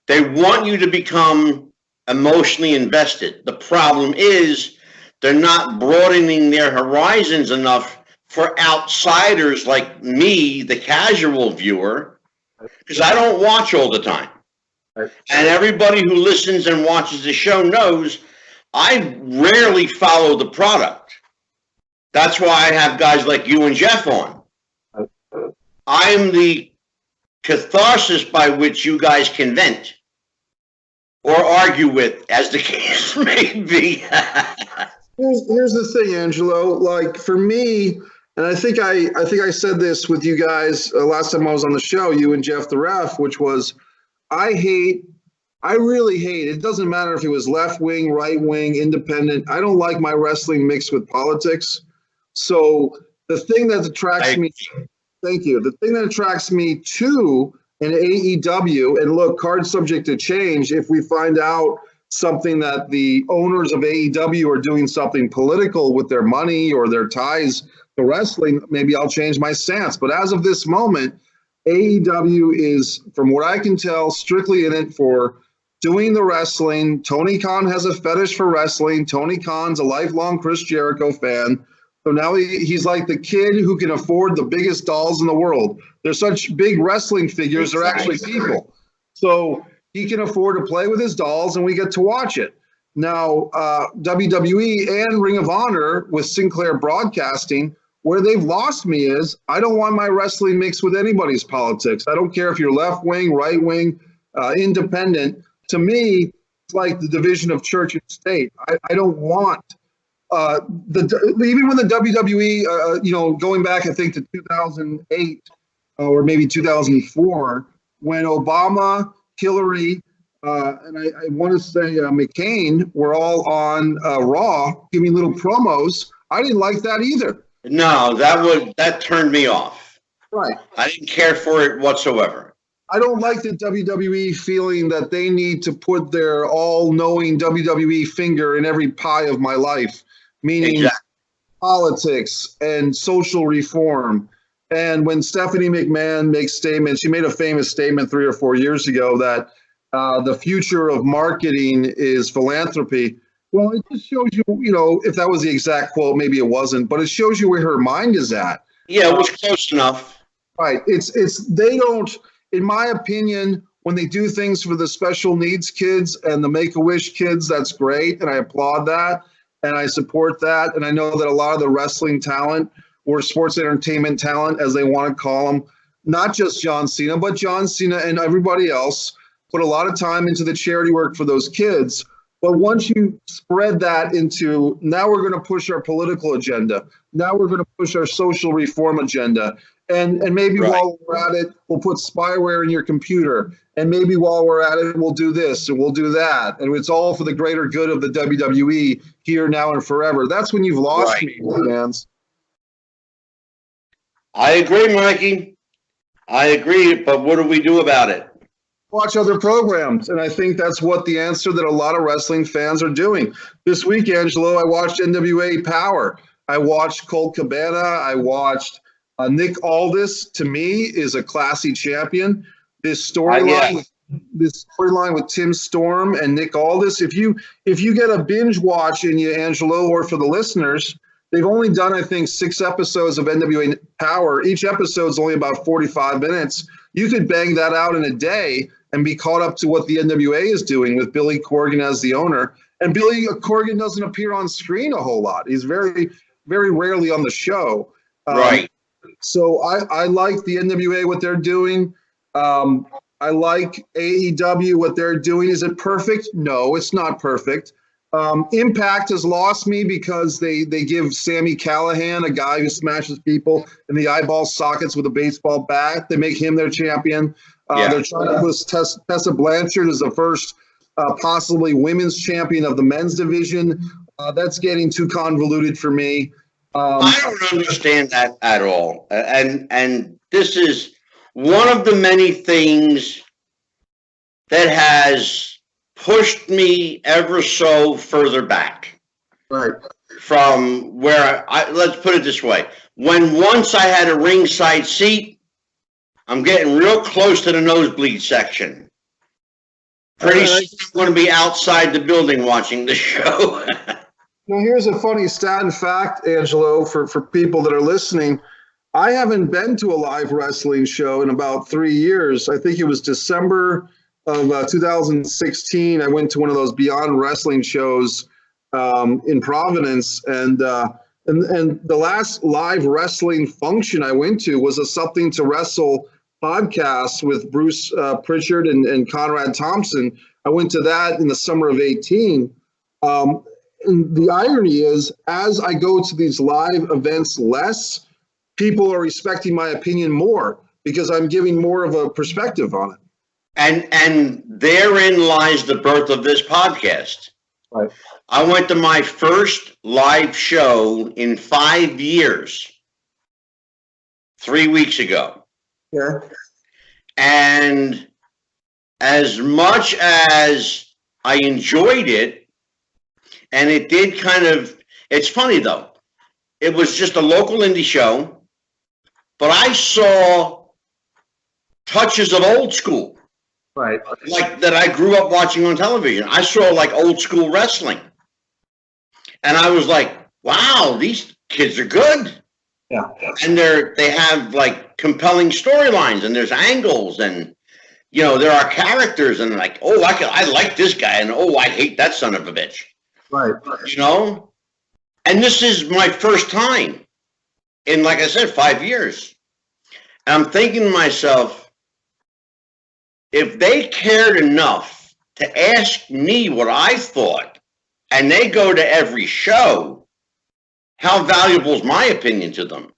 Speaker 1: They want you to become emotionally invested. The problem is they're not broadening their horizons enough for outsiders like me, the casual viewer, because I don't watch all the time. And everybody who listens and watches the show knows I rarely follow the product. That's why I have guys like you and Jeff on. I'm the catharsis by which you guys can vent or argue with, as the case may be.
Speaker 2: Here's the thing, Angelo. Like, for me, and I think I said this with you guys last time I was on the show, you and Jeff the Ref, which was, I really hate, it doesn't matter if it was left wing, right wing, independent. I don't like my wrestling mixed with politics. So the thing that attracts me, thank you. The thing that attracts me to an AEW, and look, card subject to change, if we find out something that the owners of AEW are doing something political with their money or their ties to wrestling, maybe I'll change my stance. But as of this moment, AEW is, from what I can tell, strictly in it for doing the wrestling. Tony Khan has a fetish for wrestling. Tony Khan's a lifelong Chris Jericho fan. So now he's like the kid who can afford the biggest dolls in the world. They're such big wrestling figures. They're actually people. So he can afford to play with his dolls, and we get to watch it. Now, WWE and Ring of Honor with Sinclair Broadcasting, where they've lost me is I don't want my wrestling mixed with anybody's politics. I don't care if you're left wing, right wing, independent. To me, it's like the division of church and state. I don't want even when the WWE, going back, I think to 2008 or maybe 2004, when Obama, Hillary, and I want to say McCain were all on Raw giving little promos. I didn't like that either.
Speaker 1: No, that turned me off.
Speaker 2: Right.
Speaker 1: I didn't care for it whatsoever.
Speaker 2: I don't like the WWE feeling that they need to put their all-knowing WWE finger in every pie of my life, meaning politics and social reform. And when Stephanie McMahon makes statements, she made a famous statement 3 or 4 years ago that the future of marketing is philanthropy. Well, it just shows you, if that was the exact quote, maybe it wasn't, but it shows you where her mind is at.
Speaker 1: Yeah, it was close enough.
Speaker 2: Right. They don't, in my opinion, when they do things for the special needs kids and the Make-A-Wish kids, that's great. And I applaud that. And I support that. And I know that a lot of the wrestling talent or sports entertainment talent, as they want to call them, not just John Cena, but John Cena and everybody else, put a lot of time into the charity work for those kids. But once you spread that into, now we're going to push our political agenda. Now we're going to push our social reform agenda. And maybe while we're at it, we'll put spyware in your computer. And maybe while we're at it, we'll do this and we'll do that. And it's all for the greater good of the WWE here, now, and forever. That's when you've lost me, fans.
Speaker 1: I agree, Mikey. I agree, but what do we do about it?
Speaker 2: Watch other programs, and I think that's what the answer that a lot of wrestling fans are doing. This week, Angelo, I watched NWA Power. I watched Colt Cabana. I watched Nick Aldis. To me, is a classy champion. This storyline with Tim Storm and Nick Aldis. If you get a binge watch in you, Angelo, or for the listeners, they've only done, I think, 6 episodes of NWA Power. Each episode's only about 45 minutes. You could bang that out in a day and be caught up to what the NWA is doing with Billy Corgan as the owner. And Billy Corgan doesn't appear on screen a whole lot. He's very, very rarely on the show.
Speaker 1: Right.
Speaker 2: So I like the NWA, what they're doing. I like AEW, what they're doing. Is it perfect? No, it's not perfect. Impact has lost me because they give Sami Callihan, a guy who smashes people in the eyeball sockets with a baseball bat. They make him their champion. They're trying to put Tessa Blanchard as the first possibly women's champion of the men's division. That's getting too convoluted for me.
Speaker 1: I don't understand that at all. And this is one of the many things that has pushed me ever so further back.
Speaker 2: Right.
Speaker 1: From where let's put it this way. When once I had a ringside seat, I'm getting real close to the nosebleed section. Pretty soon I'm going to be outside the building watching the show.
Speaker 2: Now, here's a funny stat and fact, Angelo, for people that are listening. I haven't been to a live wrestling show in about 3 years. I think it was December of 2016. I went to one of those Beyond Wrestling shows in Providence, and the last live wrestling function I went to was a Something to Wrestle podcast with Bruce Pritchard and Conrad Thompson. I went to that in the summer of 18. And the irony is, as I go to these live events less, people are respecting my opinion more because I'm giving more of a perspective on it.
Speaker 1: And therein lies the birth of this podcast.
Speaker 2: Right.
Speaker 1: I went to my first live show in 5 years 3 weeks ago.
Speaker 2: Yeah.
Speaker 1: And as much as I enjoyed it, and it did kind of, it's funny though, it was just a local indie show, but I saw touches of old school.
Speaker 2: Right.
Speaker 1: Like that I grew up watching on television. I saw like old school wrestling. And I was like, wow, these kids are good.
Speaker 2: Yeah.
Speaker 1: And they have like compelling storylines, and there's angles, and you know, there are characters, and like, oh, I like this guy, and oh, I hate that son of a bitch.
Speaker 2: Right.
Speaker 1: You know? And this is my first time in, like I said, 5 years. And I'm thinking to myself, if they cared enough to ask me what I thought, and they go to every show, how valuable is my opinion to them?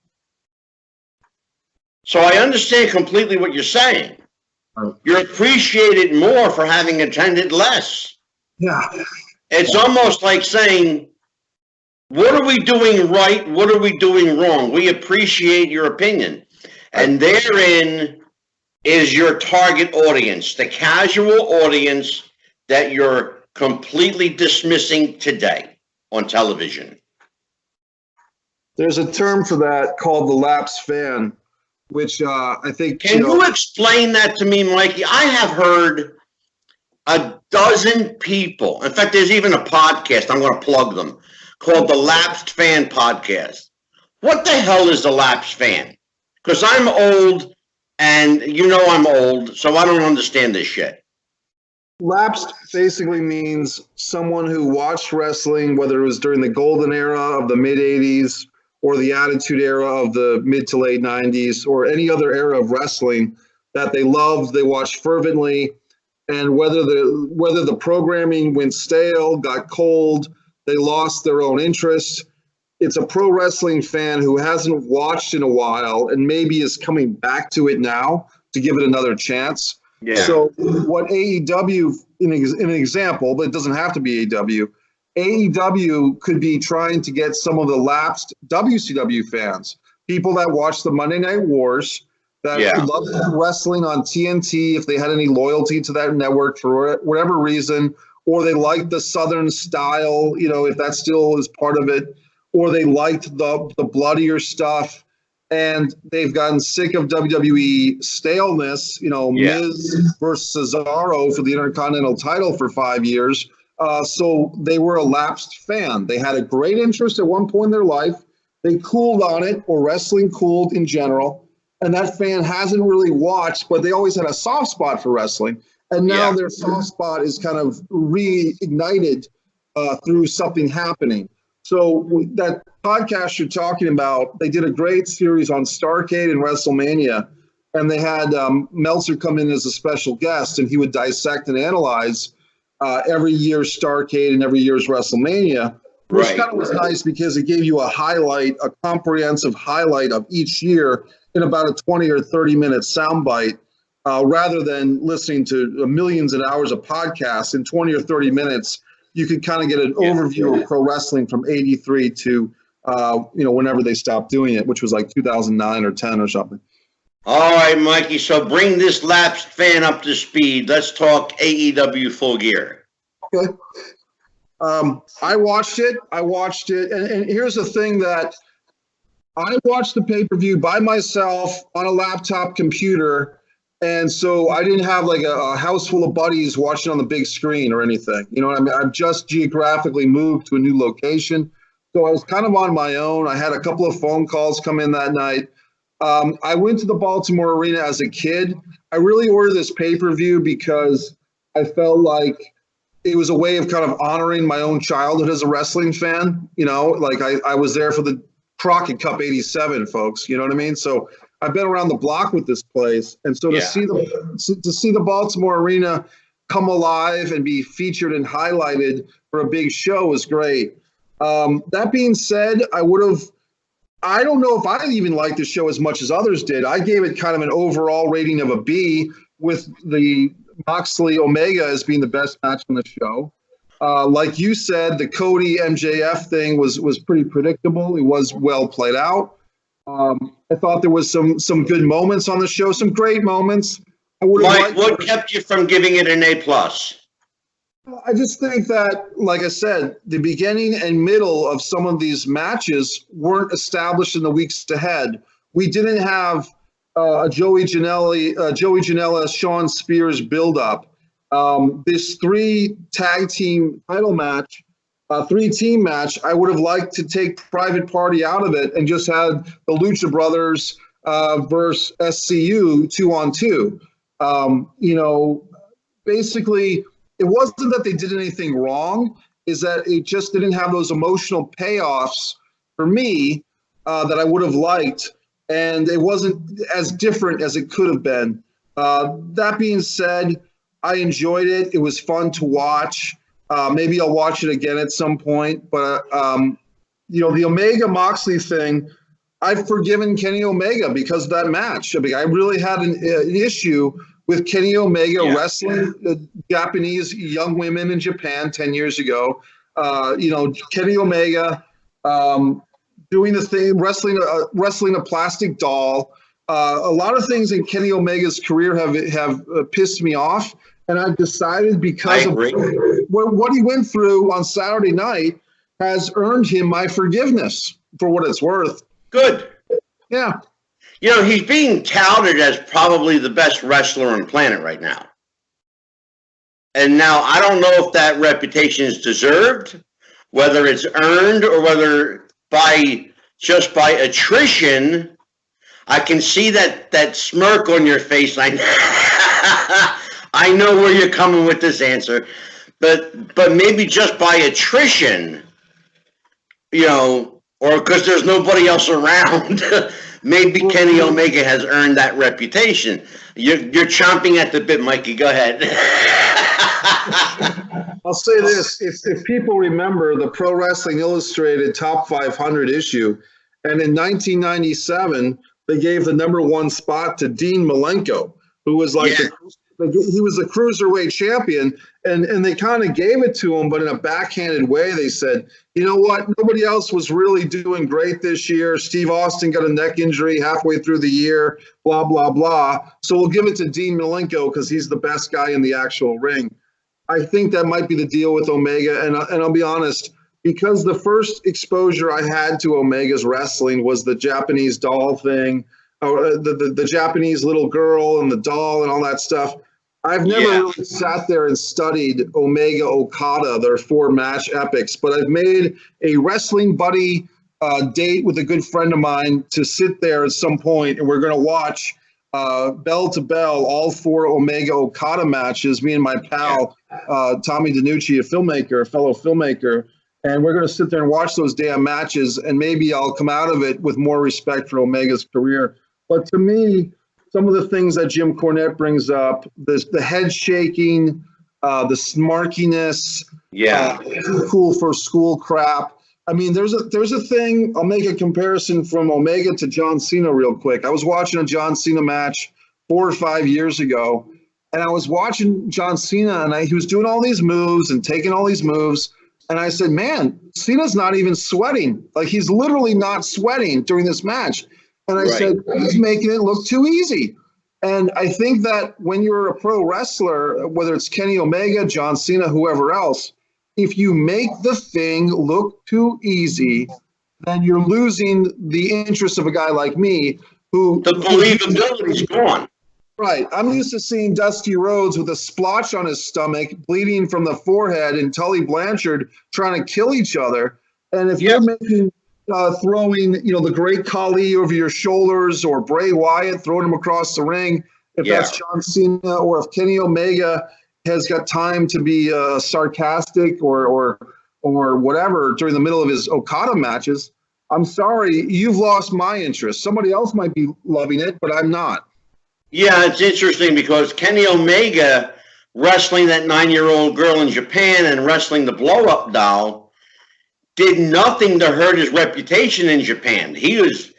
Speaker 1: So I understand completely what you're saying. You're appreciated more for having attended less.
Speaker 2: Yeah.
Speaker 1: It's almost like saying, what are we doing right? What are we doing wrong? We appreciate your opinion. And therein is your target audience, the casual audience that you're completely dismissing today on television.
Speaker 2: There's a term for that called the lapsed fan, which I think...
Speaker 1: Can you explain that to me, Mikey? I have heard a dozen people. In fact, there's even a podcast, I'm going to plug them, called the Lapsed Fan Podcast. What the hell is the lapsed fan? Because I'm old, and you know I'm old, so I don't understand this shit.
Speaker 2: Lapsed basically means someone who watched wrestling, whether it was during the golden era of the mid-'80s or the attitude era of the mid to late 90s or any other era of wrestling that they loved, they watched fervently, and whether the programming went stale, got cold, they lost their own interest. It's a pro wrestling fan who hasn't watched in a while and maybe is coming back to it now to give it another chance.
Speaker 1: Yeah.
Speaker 2: So what AEW, in an example, but it doesn't have to be AEW could be trying to get some of the lapsed WCW fans, people that watch the Monday Night Wars, that love wrestling on TNT if they had any loyalty to that network for whatever reason, or they liked the Southern style, you know, if that still is part of it, or they liked the bloodier stuff, and they've gotten sick of WWE staleness, you know, Miz versus Cesaro for the Intercontinental title for 5 years. So they were a lapsed fan. They had a great interest at one point in their life. They cooled on it, or wrestling cooled in general. And that fan hasn't really watched, but they always had a soft spot for wrestling. And now their soft spot is kind of reignited through something happening. So that podcast you're talking about, they did a great series on Starrcade and WrestleMania. And they had Meltzer come in as a special guest, and he would dissect and analyze every year's Starrcade and every year's WrestleMania, which kind of was nice because it gave you a comprehensive highlight of each year in about a 20 or 30 minute soundbite, rather than listening to millions of hours of podcasts. In 20 or 30 minutes, you could kind of get an overview of pro wrestling from 83 to, whenever they stopped doing it, which was like 2009 or 10 or something.
Speaker 1: All right, Mikey. So bring this lapsed fan up to speed. Let's talk AEW Full Gear.
Speaker 2: Okay. I watched it. And here's the thing that I watched the pay-per-view by myself on a laptop computer. And so I didn't have like a house full of buddies watching on the big screen or anything. You know what I mean? I've just geographically moved to a new location. So I was kind of on my own. I had a couple of phone calls come in that night. I went to the Baltimore Arena as a kid. I really ordered this pay-per-view because I felt like it was a way of kind of honoring my own childhood as a wrestling fan. Like I was there for the Crockett Cup 87, folks. You know what I mean? So I've been around the block with this place. And so to see the Baltimore Arena come alive and be featured and highlighted for a big show was great. That being said, I don't know if I even liked the show as much as others did. I gave it kind of an overall rating of a B, with the Moxley Omega as being the best match on the show. Like you said, the Cody MJF thing was pretty predictable. It was well played out. I thought there was some good moments on the show, some great moments.
Speaker 1: Mike, what kept you from giving it an A+?
Speaker 2: I just think that, like I said, the beginning and middle of some of these matches weren't established in the weeks ahead. We didn't have a Joey Janela, Sean Spears buildup. This 3-tag team title match, 3-team match, I would have liked to take Private Party out of it and just had the Lucha Brothers versus SCU 2-on-2. Basically, it wasn't that they did anything wrong, is that it just didn't have those emotional payoffs for me that I would have liked. And it wasn't as different as it could have been. That being said, I enjoyed it. It was fun to watch. Maybe I'll watch it again at some point. But, the Omega Moxley thing, I've forgiven Kenny Omega because of that match. I mean, I really had an issue with Kenny Omega wrestling the Japanese young women in Japan 10 years ago. Kenny Omega doing the thing, wrestling a plastic doll. A lot of things in Kenny Omega's career have pissed me off, and I've decided because of what he went through on Saturday night has earned him my forgiveness for what it's worth.
Speaker 1: Good.
Speaker 2: Yeah.
Speaker 1: He's being touted as probably the best wrestler on the planet right now. And now I don't know if that reputation is deserved, whether it's earned or whether by attrition. I can see that smirk on your face. I know where you're coming with this answer, but maybe just by attrition, or because there's nobody else around. Maybe Kenny Omega has earned that reputation. You're chomping at the bit, Mikey. Go ahead.
Speaker 2: I'll say this. If people remember the Pro Wrestling Illustrated Top 500 issue, and in 1997, they gave the #1 spot to Dean Malenko, who was like he was a cruiserweight champion, and they kind of gave it to him, but in a backhanded way. They said, you know what, nobody else was really doing great this year. Steve Austin got a neck injury halfway through the year, blah, blah, blah. So we'll give it to Dean Malenko because he's the best guy in the actual ring. I think that might be the deal with Omega, and I'll be honest, because the first exposure I had to Omega's wrestling was the Japanese doll thing, or the Japanese little girl and the doll and all that stuff. I've never really sat there and studied Omega Okada, their 4-match epics, but I've made a wrestling buddy date with a good friend of mine to sit there at some point, and we're going to watch bell to bell all 4 Omega Okada matches, me and my pal, Tommy DiNucci, a fellow filmmaker, and we're going to sit there and watch those damn matches, and maybe I'll come out of it with more respect for Omega's career. But to me, some of the things that Jim Cornette brings up, the head shaking, the smarkiness, too cool for school crap. I mean, there's a thing. I'll make a comparison from Omega to John Cena real quick. I was watching a John Cena match 4 or 5 years ago, And I was watching John Cena, and he was doing all these moves and taking all these moves. And I said, man, Cena's not even sweating. Like, he's literally not sweating during this match. And I said, he's making it look too easy. And I think that when you're a pro wrestler, whether it's Kenny Omega, John Cena, whoever else, if you make the thing look too easy, then you're losing the interest of a guy like me who... The
Speaker 1: believability's gone.
Speaker 2: Right. I'm used to seeing Dusty Rhodes with a splotch on his stomach, bleeding from the forehead, and Tully Blanchard trying to kill each other. And if you're making, throwing, the Great Khali over your shoulders, or Bray Wyatt throwing him across the ring, if that's John Cena, or if Kenny Omega has got time to be sarcastic or whatever during the middle of his Okada matches, I'm sorry, you've lost my interest. Somebody else might be loving it, but I'm not.
Speaker 1: Yeah, it's interesting because Kenny Omega wrestling that 9-year-old girl in Japan and wrestling the blow-up doll did nothing to hurt his reputation in Japan. He's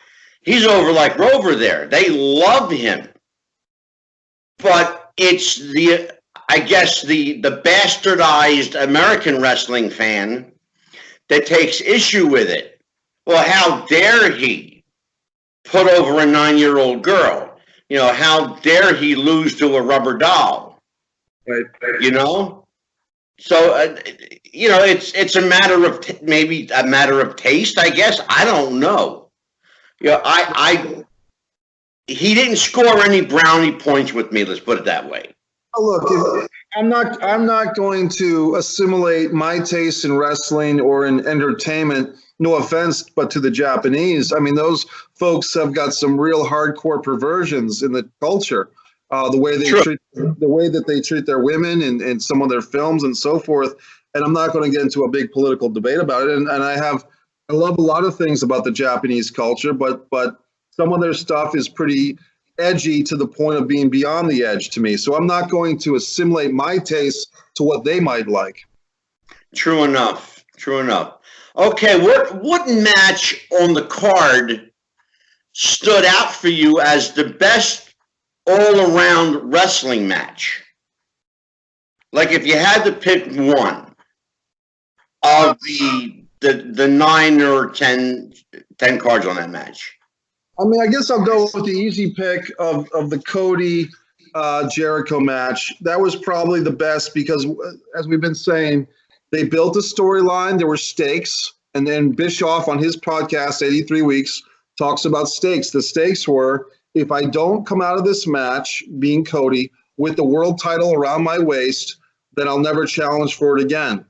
Speaker 1: over like Rover there. They love him. But it's the bastardized American wrestling fan that takes issue with it. Well, how dare he put over a 9-year-old girl? How dare he lose to a rubber doll?
Speaker 2: Right.
Speaker 1: So, it's a matter of maybe a matter of taste, I guess. I don't know. He didn't score any brownie points with me. Let's put it that way.
Speaker 2: Look, I'm not going to assimilate my taste in wrestling or in entertainment. No offense, but to the Japanese. I mean, those folks have got some real hardcore perversions in the culture. The way that they treat their women in some of their films and so forth. And I'm not going to get into a big political debate about it. And I love a lot of things about the Japanese culture, but some of their stuff is pretty edgy to the point of being beyond the edge to me. So I'm not going to assimilate my taste to what they might like. True enough.
Speaker 1: Okay, what match on the card stood out for you as the best all-around wrestling match? Like, if you had to pick one of the 9 or 10 cards on that match.
Speaker 2: I mean, I guess I'll go with the easy pick of the Cody Jericho match. That was probably the best because, as we've been saying, they built a storyline. There were stakes. And then Bischoff on his podcast, 83 Weeks, talks about stakes. The stakes were, if I don't come out of this match, being Cody, with the world title around my waist, then I'll never challenge for it again.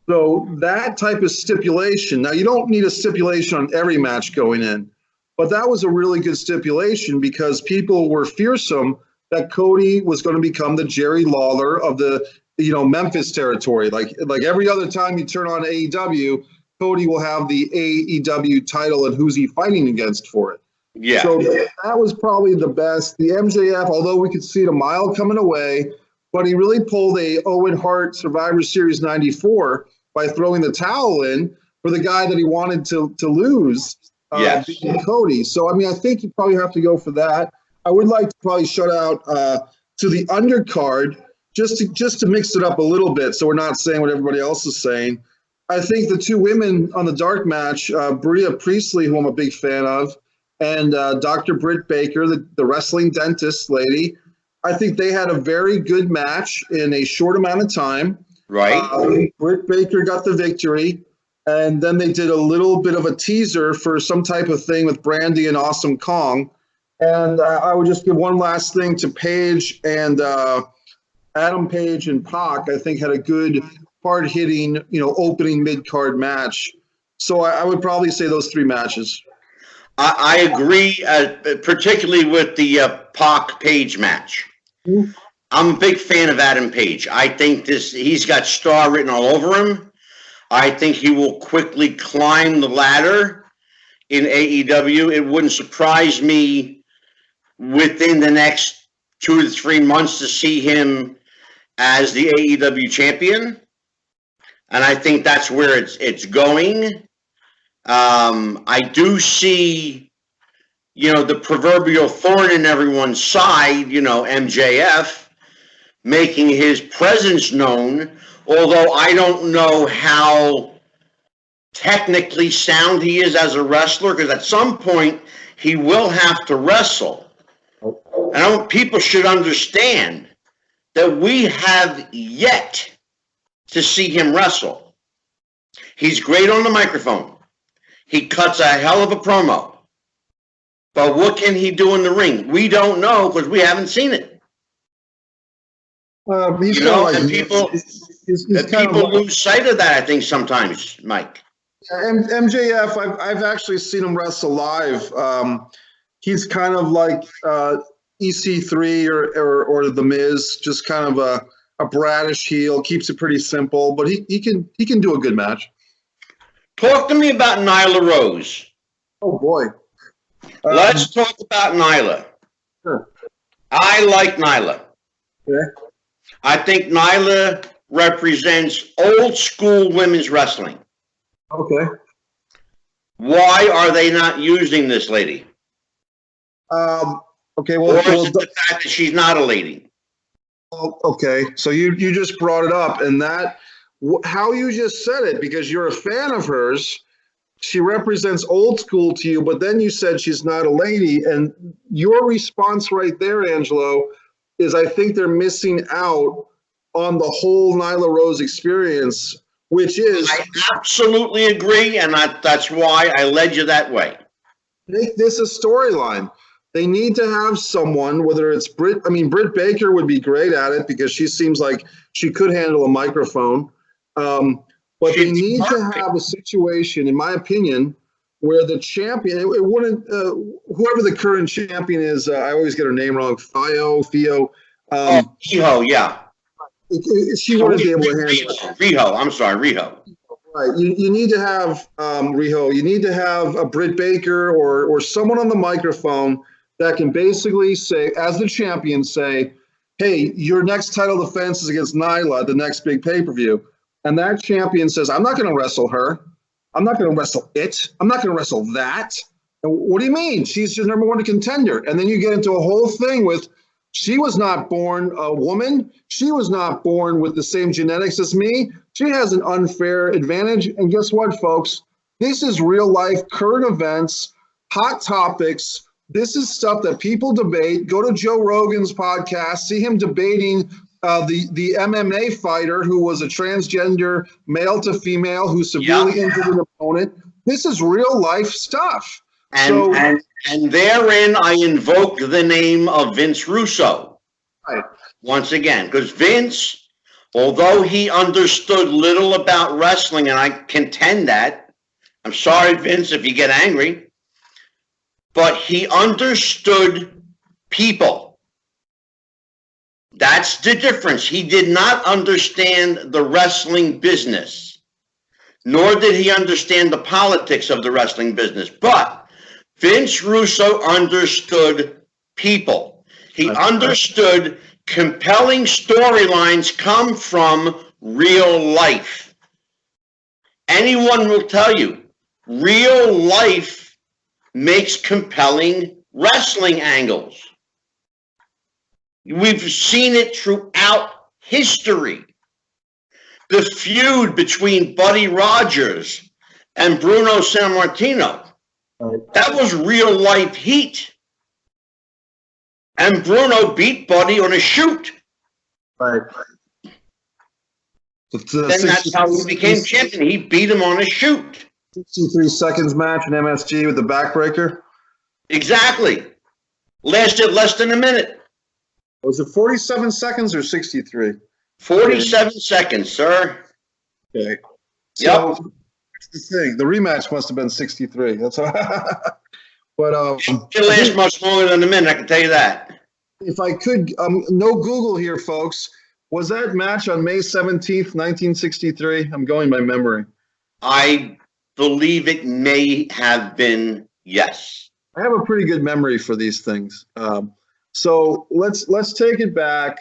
Speaker 2: So that type of stipulation, now you don't need a stipulation on every match going in, but that was a really good stipulation because people were fearsome that Cody was going to become the Jerry Lawler of the Memphis territory. Like every other time you turn on AEW, Cody will have the AEW title and who's he fighting against for it.
Speaker 1: Yeah.
Speaker 2: So that was probably the best. The MJF, although we could see it a mile coming away, but he really pulled a Owen Hart Survivor Series 94 by throwing the towel in for the guy that he wanted to lose, being Cody. So, I mean, I think you probably have to go for that. I would like to probably shout out to the undercard, just to mix it up a little bit so we're not saying what everybody else is saying. I think the two women on the dark match, Bria Priestley, who I'm a big fan of, and Dr. Britt Baker, the wrestling dentist lady, I think they had a very good match in a short amount of time.
Speaker 1: Right.
Speaker 2: Britt Baker got the victory, and then they did a little bit of a teaser for some type of thing with Brandy and Awesome Kong. And I would just give one last thing to Paige and Adam Page and Pac, I think, had a good hard-hitting, opening mid-card match. So I would probably say those three matches.
Speaker 1: I agree, particularly with the Pac Page match. Mm-hmm. I'm a big fan of Adam Page. I think he's got star written all over him. I think he will quickly climb the ladder in AEW. It wouldn't surprise me within the next 2 to 3 months to see him as the AEW champion. And I think that's where it's going. I do see, the proverbial thorn in everyone's side, MJF. making his presence known, although I don't know how technically sound he is as a wrestler, because at some point he will have to wrestle. And people should understand that we have yet to see him wrestle. He's great on the microphone. He cuts a hell of a promo. But what can he do in the ring? We don't know because we haven't seen it.
Speaker 2: He's
Speaker 1: and people lose sight of that, I think, sometimes, Mike.
Speaker 2: MJF, I've actually seen him wrestle live. He's kind of like EC3 or The Miz, just kind of a bratish heel, keeps it pretty simple, but he can do a good match.
Speaker 1: Talk to me about Nyla Rose.
Speaker 2: Oh boy.
Speaker 1: Let's talk about Nyla.
Speaker 2: Sure.
Speaker 1: I like Nyla.
Speaker 2: Okay.
Speaker 1: I think Nyla represents old school women's wrestling.
Speaker 2: Okay.
Speaker 1: Why are they not using this lady?
Speaker 2: Okay.
Speaker 1: Or is it the fact that she's not a lady?
Speaker 2: Okay. So you just brought it up, and that how you just said it, because you're a fan of hers. She represents old school to you, but then you said she's not a lady, and your response right there, Angelo, is I think they're missing out on the whole Nyla Rose experience, which is...
Speaker 1: I absolutely agree, and that's why I led you that way.
Speaker 2: Make this a storyline. They need to have someone, whether it's Britt Baker would be great at it because she seems like she could handle a microphone. But they need to have a situation, in my opinion, where the champion, it wouldn't, whoever the current champion is, I always get her name wrong, Fio.
Speaker 1: Riho, yeah.
Speaker 2: She wouldn't be able to handle it.
Speaker 1: Riho.
Speaker 2: Right. You need to have Riho. You need to have a Britt Baker or someone on the microphone that can basically say, as the champion, say, hey, your next title defense is against Nyla, the next big pay-per-view. And that champion says, I'm not going to wrestle her. I'm not going to wrestle it. I'm not going to wrestle that. And what do you mean? She's just number one contender. And then you get into a whole thing with, she was not born a woman. She was not born with the same genetics as me. She has an unfair advantage. And guess what, folks? This is real life, current events, hot topics. This is stuff that people debate. Go to Joe Rogan's podcast, see him debating the MMA fighter who was a transgender male to female who severely injured an opponent. This is real life stuff.
Speaker 1: And therein I invoke the name of Vince Russo.
Speaker 2: Right.
Speaker 1: Once again, because Vince, although he understood little about wrestling, and I contend that, I'm sorry, Vince, if you get angry, but he understood people. That's the difference. He did not understand the wrestling business, nor did he understand the politics of the wrestling business. But Vince Russo understood people. He understood compelling storylines come from real life. Anyone will tell you, real life makes compelling wrestling angles. We've seen it throughout history. The feud between Buddy Rogers and Bruno Sammartino, that was real life heat. And Bruno beat Buddy on a shoot.
Speaker 2: Right.
Speaker 1: Then that's how he became champion. He beat him on a shoot.
Speaker 2: 63 seconds match in MSG with the backbreaker.
Speaker 1: Exactly. Lasted less than a minute.
Speaker 2: Was it 47 seconds or 63?
Speaker 1: 47 seconds, sir.
Speaker 2: Okay.
Speaker 1: So,
Speaker 2: yep. That's the thing. The rematch must have been 63. That's all. But
Speaker 1: it lasts much longer than a minute, I can tell you that.
Speaker 2: If I could, no Google here, folks. Was that match on May 17th, 1963? I'm going by memory.
Speaker 1: I believe it may have been, yes.
Speaker 2: I have a pretty good memory for these things. So let's take it back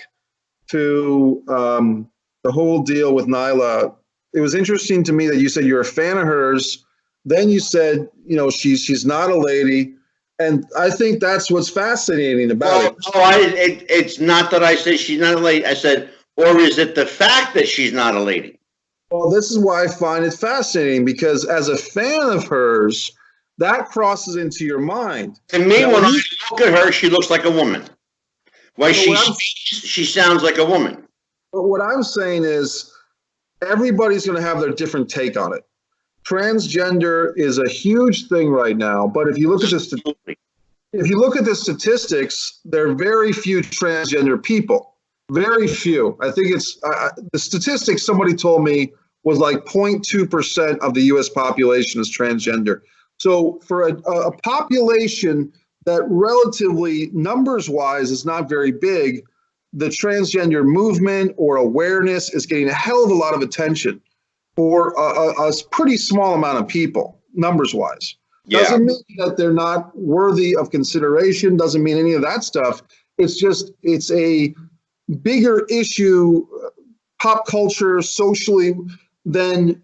Speaker 2: to the whole deal with Nyla. It was interesting to me that you said you're a fan of hers. Then you said, she's not a lady. And I think that's what's fascinating about it.
Speaker 1: No, it's not that I said she's not a lady. I said, or is it the fact that she's not a lady?
Speaker 2: Well, this is why I find it fascinating, because as a fan of hers, that crosses into your mind.
Speaker 1: To me, when I look at her, she looks like a woman. When she speaks, she sounds like a woman.
Speaker 2: But what I'm saying is everybody's going to have their different take on it. Transgender is a huge thing right now, but if you look at the statistics, there are very few transgender people. Very few. I think it's the statistics somebody told me was like 0.2% of the U.S. population is transgender. So for a population that relatively numbers-wise is not very big, the transgender movement or awareness is getting a hell of a lot of attention for a pretty small amount of people, numbers-wise. Doesn't mean that they're not worthy of consideration, doesn't mean any of that stuff. It's just, it's a bigger issue, pop culture, socially, than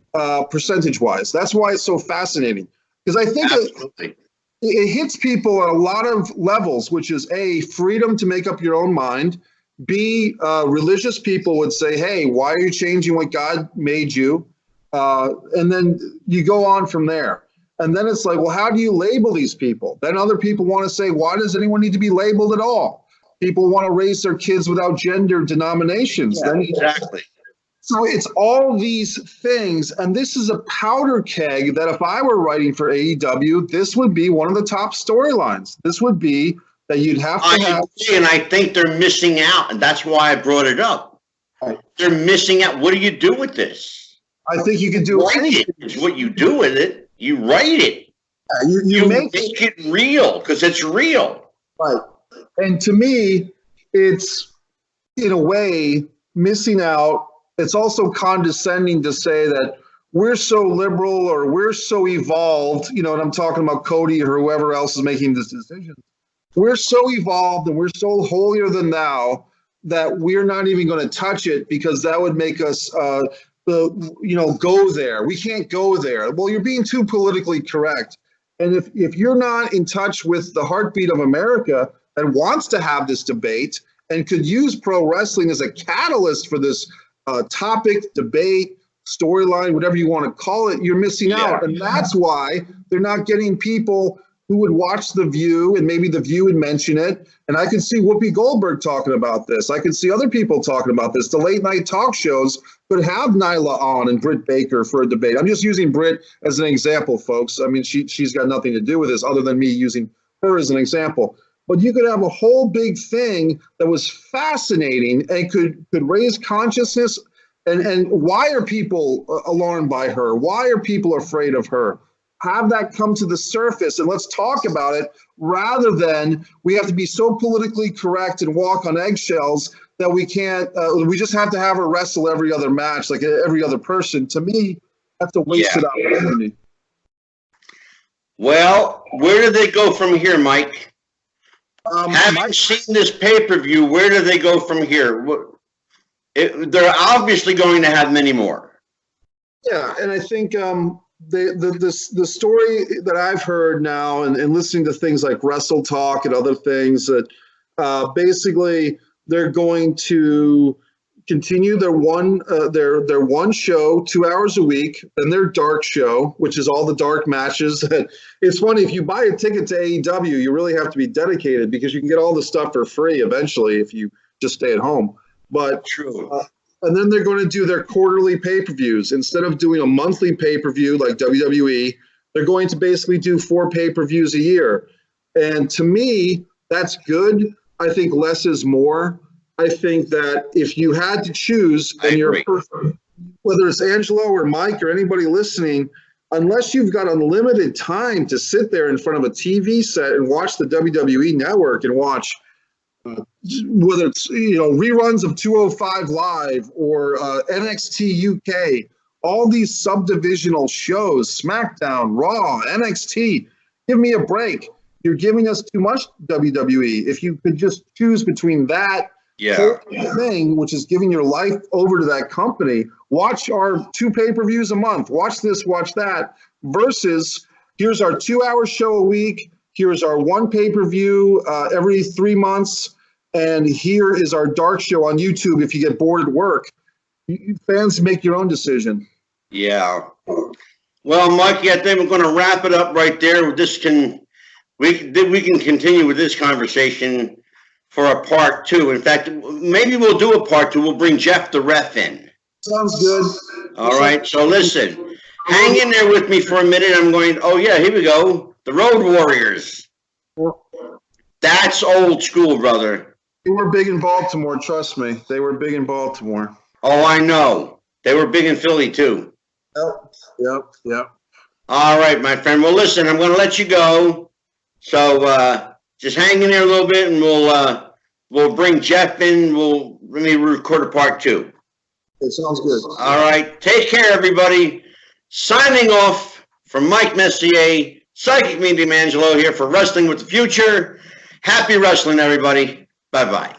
Speaker 2: percentage-wise. That's why it's so fascinating. Because I think it hits people at a lot of levels, which is A, freedom to make up your own mind. B, religious people would say, hey, why are you changing what God made you? And then you go on from there. And then it's like, well, how do you label these people? Then other people want to say, why does anyone need to be labeled at all? People want to raise their kids without gender denominations.
Speaker 1: Yeah, exactly.
Speaker 2: So it's all these things, and this is a powder keg that if I were writing for AEW, this would be one of the top storylines. This would be that you'd have to have.
Speaker 1: Agree, and I think they're missing out, and that's why I brought it up. Right. They're missing out. What do you do with this?
Speaker 2: I think you can do anything.
Speaker 1: It's what you do with it. You write it. You make it real, because it's real.
Speaker 2: Right. And to me, it's, in a way, missing out. It's also condescending to say that we're so liberal or we're so evolved, you know, and I'm talking about Cody or whoever else is making this decision. We're so evolved and we're so holier than thou that we're not even going to touch it because that would make us, go there. We can't go there. Well, you're being too politically correct. And if you're not in touch with the heartbeat of America and wants to have this debate and could use pro wrestling as a catalyst for this topic, debate, storyline, whatever you want to call it, you're missing out. And that's why they're not getting people who would watch The View, and maybe The View would mention it. And I could see Whoopi Goldberg talking about this. I could see other people talking about this. The late night talk shows could have Nyla on and Britt Baker for a debate. I'm just using Britt as an example, folks. I mean, she's got nothing to do with this other than me using her as an example. But you could have a whole big thing that was fascinating and could raise consciousness. And why are people alarmed by her? Why are people afraid of her? Have that come to the surface and let's talk about it, rather than we have to be so politically correct and walk on eggshells that we can't, we just have to have her wrestle every other match like every other person. To me, that's a wasted opportunity.
Speaker 1: Well, where do they go from here, Mike? Having seen this pay-per-view, where do they go from here? They're obviously going to have many more.
Speaker 2: Yeah, and I think the story that I've heard now and listening to things like Wrestle Talk and other things that basically they're going to continue their one show 2 hours a week, then their dark show, which is all the dark matches. It's funny, if you buy a ticket to AEW, you really have to be dedicated because you can get all the stuff for free eventually if you just stay at home. But
Speaker 1: true.
Speaker 2: And then they're going to do their quarterly pay-per-views. Instead of doing a monthly pay-per-view like WWE, they're going to basically do 4 pay-per-views a year. And to me, that's good. I think less is more. I think that if you had to choose, and you're a person, whether it's Angelo or Mike or anybody listening, unless you've got unlimited time to sit there in front of a TV set and watch the WWE Network and watch whether it's reruns of 205 Live or NXT UK, all these subdivisional shows, SmackDown, Raw, NXT, give me a break. You're giving us too much WWE. If you could just choose between that whole thing, which is giving your life over to that company, watch our 2 pay-per-views a month, watch this, watch that, versus here's our 2-hour show a week, Here's our one pay-per-view every 3 months. And here is our dark show on YouTube if you get bored at work. Fans make your own decision.
Speaker 1: Yeah. Well, Mikey, I think we're going to wrap it up right there. We can continue with this conversation for a part 2. In fact, maybe we'll do a part 2. We'll bring Jeff the ref in.
Speaker 2: Sounds good.
Speaker 1: All right. So listen, hang in there with me for a minute. I'm going, oh, yeah, here we go. The Road Warriors. That's old school, brother.
Speaker 2: They were big in Baltimore, trust me. They were big in Baltimore.
Speaker 1: Oh, I know. They were big in Philly, too.
Speaker 2: Yep.
Speaker 1: All right, my friend. Well, listen, I'm going to let you go. So just hang in there a little bit, and we'll bring Jeff in. Let me record a part 2.
Speaker 2: It sounds good.
Speaker 1: All right. Take care, everybody. Signing off from Mike Messier, Psychic Medium Angelo here for Wrestling with the Future. Happy wrestling, everybody. Bye-bye.